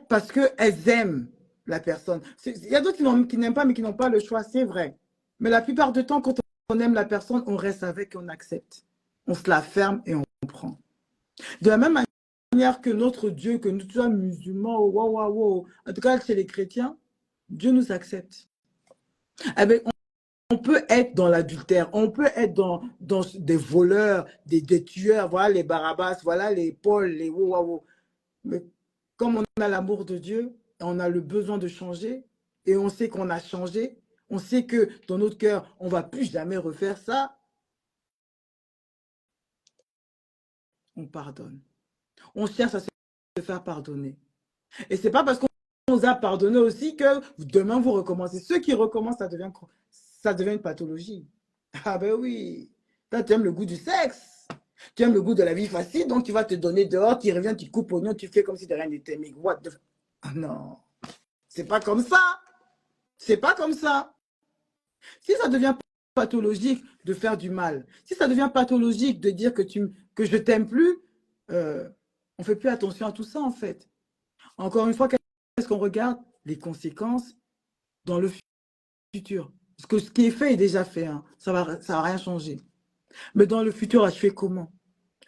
parce qu'elles aiment la personne. Il y a d'autres qui n'aiment pas, mais qui n'ont pas le choix, c'est vrai. Mais la plupart du temps, quand on aime la personne, on reste avec et on accepte. On se la ferme et on prend. De la même manière que notre Dieu, que nous sommes musulmans, en tout cas chez les chrétiens, Dieu nous accepte. Eh bien, on peut être dans l'adultère, on peut être dans des voleurs, des tueurs, voilà les Barabbas, voilà les Paul, les wow. Mais comme on a l'amour de Dieu, on a le besoin de changer, et on sait qu'on a changé, on sait que dans notre cœur, on ne va plus jamais refaire ça, on pardonne. On cherche à se faire pardonner. Et ce n'est pas parce qu'on nous a pardonné aussi que demain vous recommencez. Ceux qui recommencent, ça devient une pathologie. Ah ben oui, toi tu aimes le goût du sexe, tu aimes le goût de la vie facile, donc tu vas te donner dehors, tu reviens, tu coupes oignon, tu fais comme si de rien n'était. Mais what the... Ah non, c'est pas comme ça. C'est pas comme ça. Si ça devient pathologique de faire du mal, si ça devient pathologique de dire que je t'aime plus, on fait plus attention à tout ça en fait. Encore une fois, qu'est-ce qu'on regarde? Les conséquences dans le futur. Parce que ce qui est fait est déjà fait. Hein. Ça va rien changer. Mais dans le futur, je fais comment?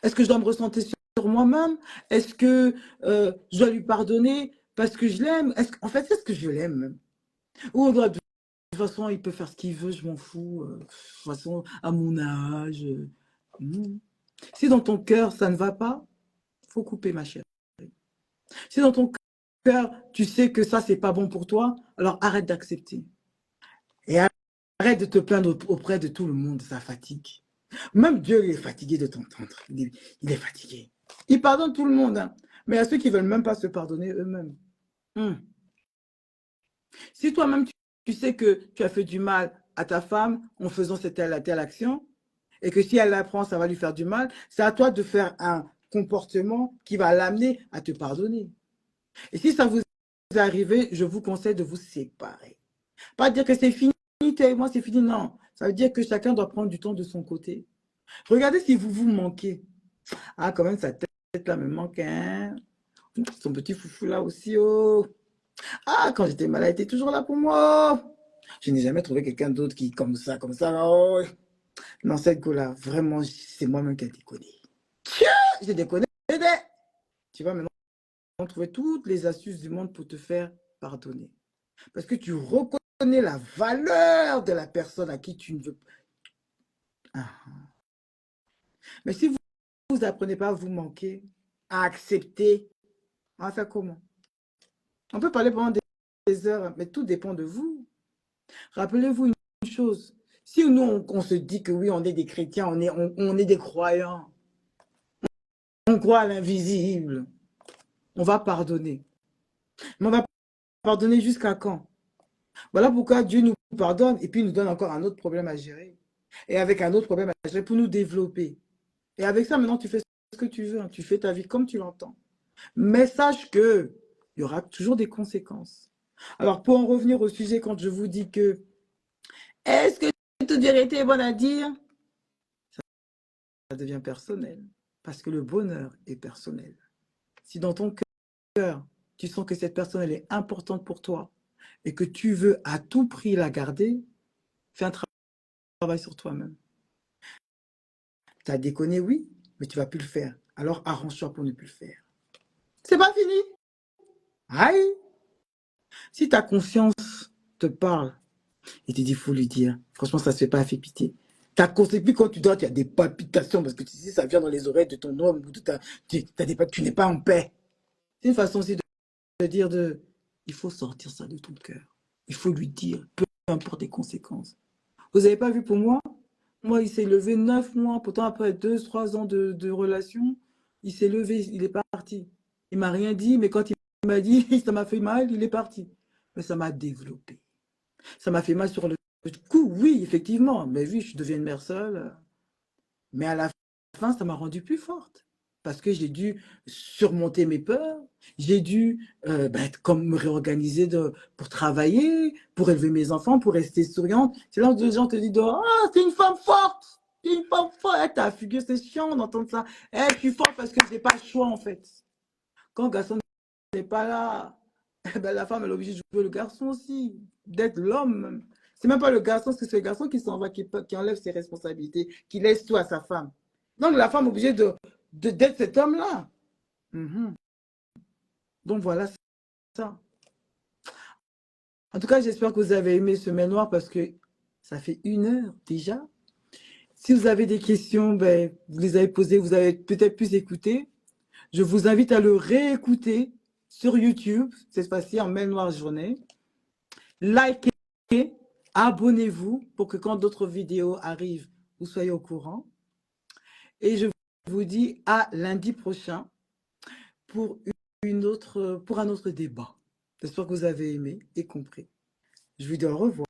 Est-ce que je dois me ressentir sur moi-même? Est-ce que je dois lui pardonner parce que je l'aime? En fait, est-ce que je l'aime même? Ou de toute façon, il peut faire ce qu'il veut, je m'en fous. De toute façon, à mon âge. Si dans ton cœur, ça ne va pas, il faut couper, ma chérie. Si dans ton cœur, tu sais que ça, c'est pas bon pour toi, alors arrête d'accepter. Et arrête de te plaindre auprès de tout le monde, ça fatigue. Même Dieu il est fatigué de t'entendre. Il est fatigué. Il pardonne tout le monde, hein. Mais à ceux qui ne veulent même pas se pardonner eux-mêmes. Si toi-même, tu sais que tu as fait du mal à ta femme en faisant cette telle action, et que si elle l'apprend, ça va lui faire du mal, c'est à toi de faire un comportement qui va l'amener à te pardonner. Et si ça vous est arrivé, je vous conseille de vous séparer. Pas dire que c'est fini, moi c'est fini, non. Ça veut dire que chacun doit prendre du temps de son côté. Regardez si vous vous manquez. Ah, quand même, sa tête là me manque, hein. Son petit foufou là aussi, oh. Ah, quand j'étais malade, il était toujours là pour moi. Je n'ai jamais trouvé quelqu'un d'autre qui, comme ça, oh. Non, cette go-là, vraiment, c'est moi-même qui ai déconné. J'ai déconné. Tu vas maintenant trouver toutes les astuces du monde pour te faire pardonner. Parce que tu reconnais la valeur de la personne à qui tu ne veux pas. Ah. Mais si vous n'apprenez pas à vous manquer, à accepter, on va faire comment? On peut parler pendant des heures, mais tout dépend de vous. Rappelez-vous une chose. Si nous, on se dit que oui, on est des chrétiens, on est des croyants, on croit à l'invisible, on va pardonner. Mais on va pardonner jusqu'à quand? Voilà pourquoi Dieu nous pardonne et puis il nous donne encore un autre problème à gérer. Et avec un autre problème à gérer pour nous développer. Et avec ça, maintenant, tu fais ce que tu veux. Hein. Tu fais ta vie comme tu l'entends. Mais sache que il y aura toujours des conséquences. Alors, pour en revenir au sujet, quand je vous dis que est-ce que toute vérité est bonne à dire? Ça devient personnel. Parce que le bonheur est personnel. Si dans ton cœur, tu sens que cette personne elle est importante pour toi et que tu veux à tout prix la garder, fais un travail sur toi-même. Tu as déconné, oui, mais tu ne vas plus le faire. Alors arrange-toi pour ne plus le faire. C'est pas fini. Aïe. Si ta conscience te parle et te dit, il faut lui dire, franchement, ça ne se fait pas, fait pitié. Ta conscience, puis quand tu dors, tu as des palpitations parce que tu sais, ça vient dans les oreilles de ton homme, tu n'es pas en paix. C'est une façon aussi de dire, il faut sortir ça de ton cœur. Il faut lui dire, peu importe les conséquences. Vous n'avez pas vu pour moi? Moi, il s'est levé 9 mois, pourtant après 2, 3 ans de relation, il s'est levé, il est parti. Il m'a rien dit, mais quand il m'a dit, ça m'a fait mal, il est parti. Mais ça m'a développé. Ça m'a fait mal sur le coup, oui, effectivement. Mais oui, je deviens une mère seule. Mais à la fin, ça m'a rendue plus forte. Parce que j'ai dû surmonter mes peurs. J'ai dû comme me réorganiser pour travailler, pour élever mes enfants, pour rester souriante. C'est là où les gens te disent, ah, c'est une femme forte. C'est une femme forte. Eh, t'as fugué, c'est chiant d'entendre ça. Eh, je suis forte parce que je n'ai pas le choix, en fait. Quand le garçon n'est pas là, eh ben, la femme elle est obligée de jouer le garçon aussi, d'être l'homme. C'est même pas le garçon, c'est le garçon qui s'en va, qui enlève ses responsabilités, qui laisse tout à sa femme. Donc la femme est obligée d'être cet homme-là. Donc voilà ça. En tout cas, j'espère que vous avez aimé ce noir parce que ça fait 1 heure déjà. Si vous avez des questions, ben, vous les avez posées, vous avez peut-être pu écouter. Je vous invite à le réécouter sur YouTube, cette fois-ci en mail noire journée. Likez, abonnez-vous pour que quand d'autres vidéos arrivent, vous soyez au courant. Et je vous dis à lundi prochain pour un autre débat. J'espère que vous avez aimé et compris. Je vous dis au revoir.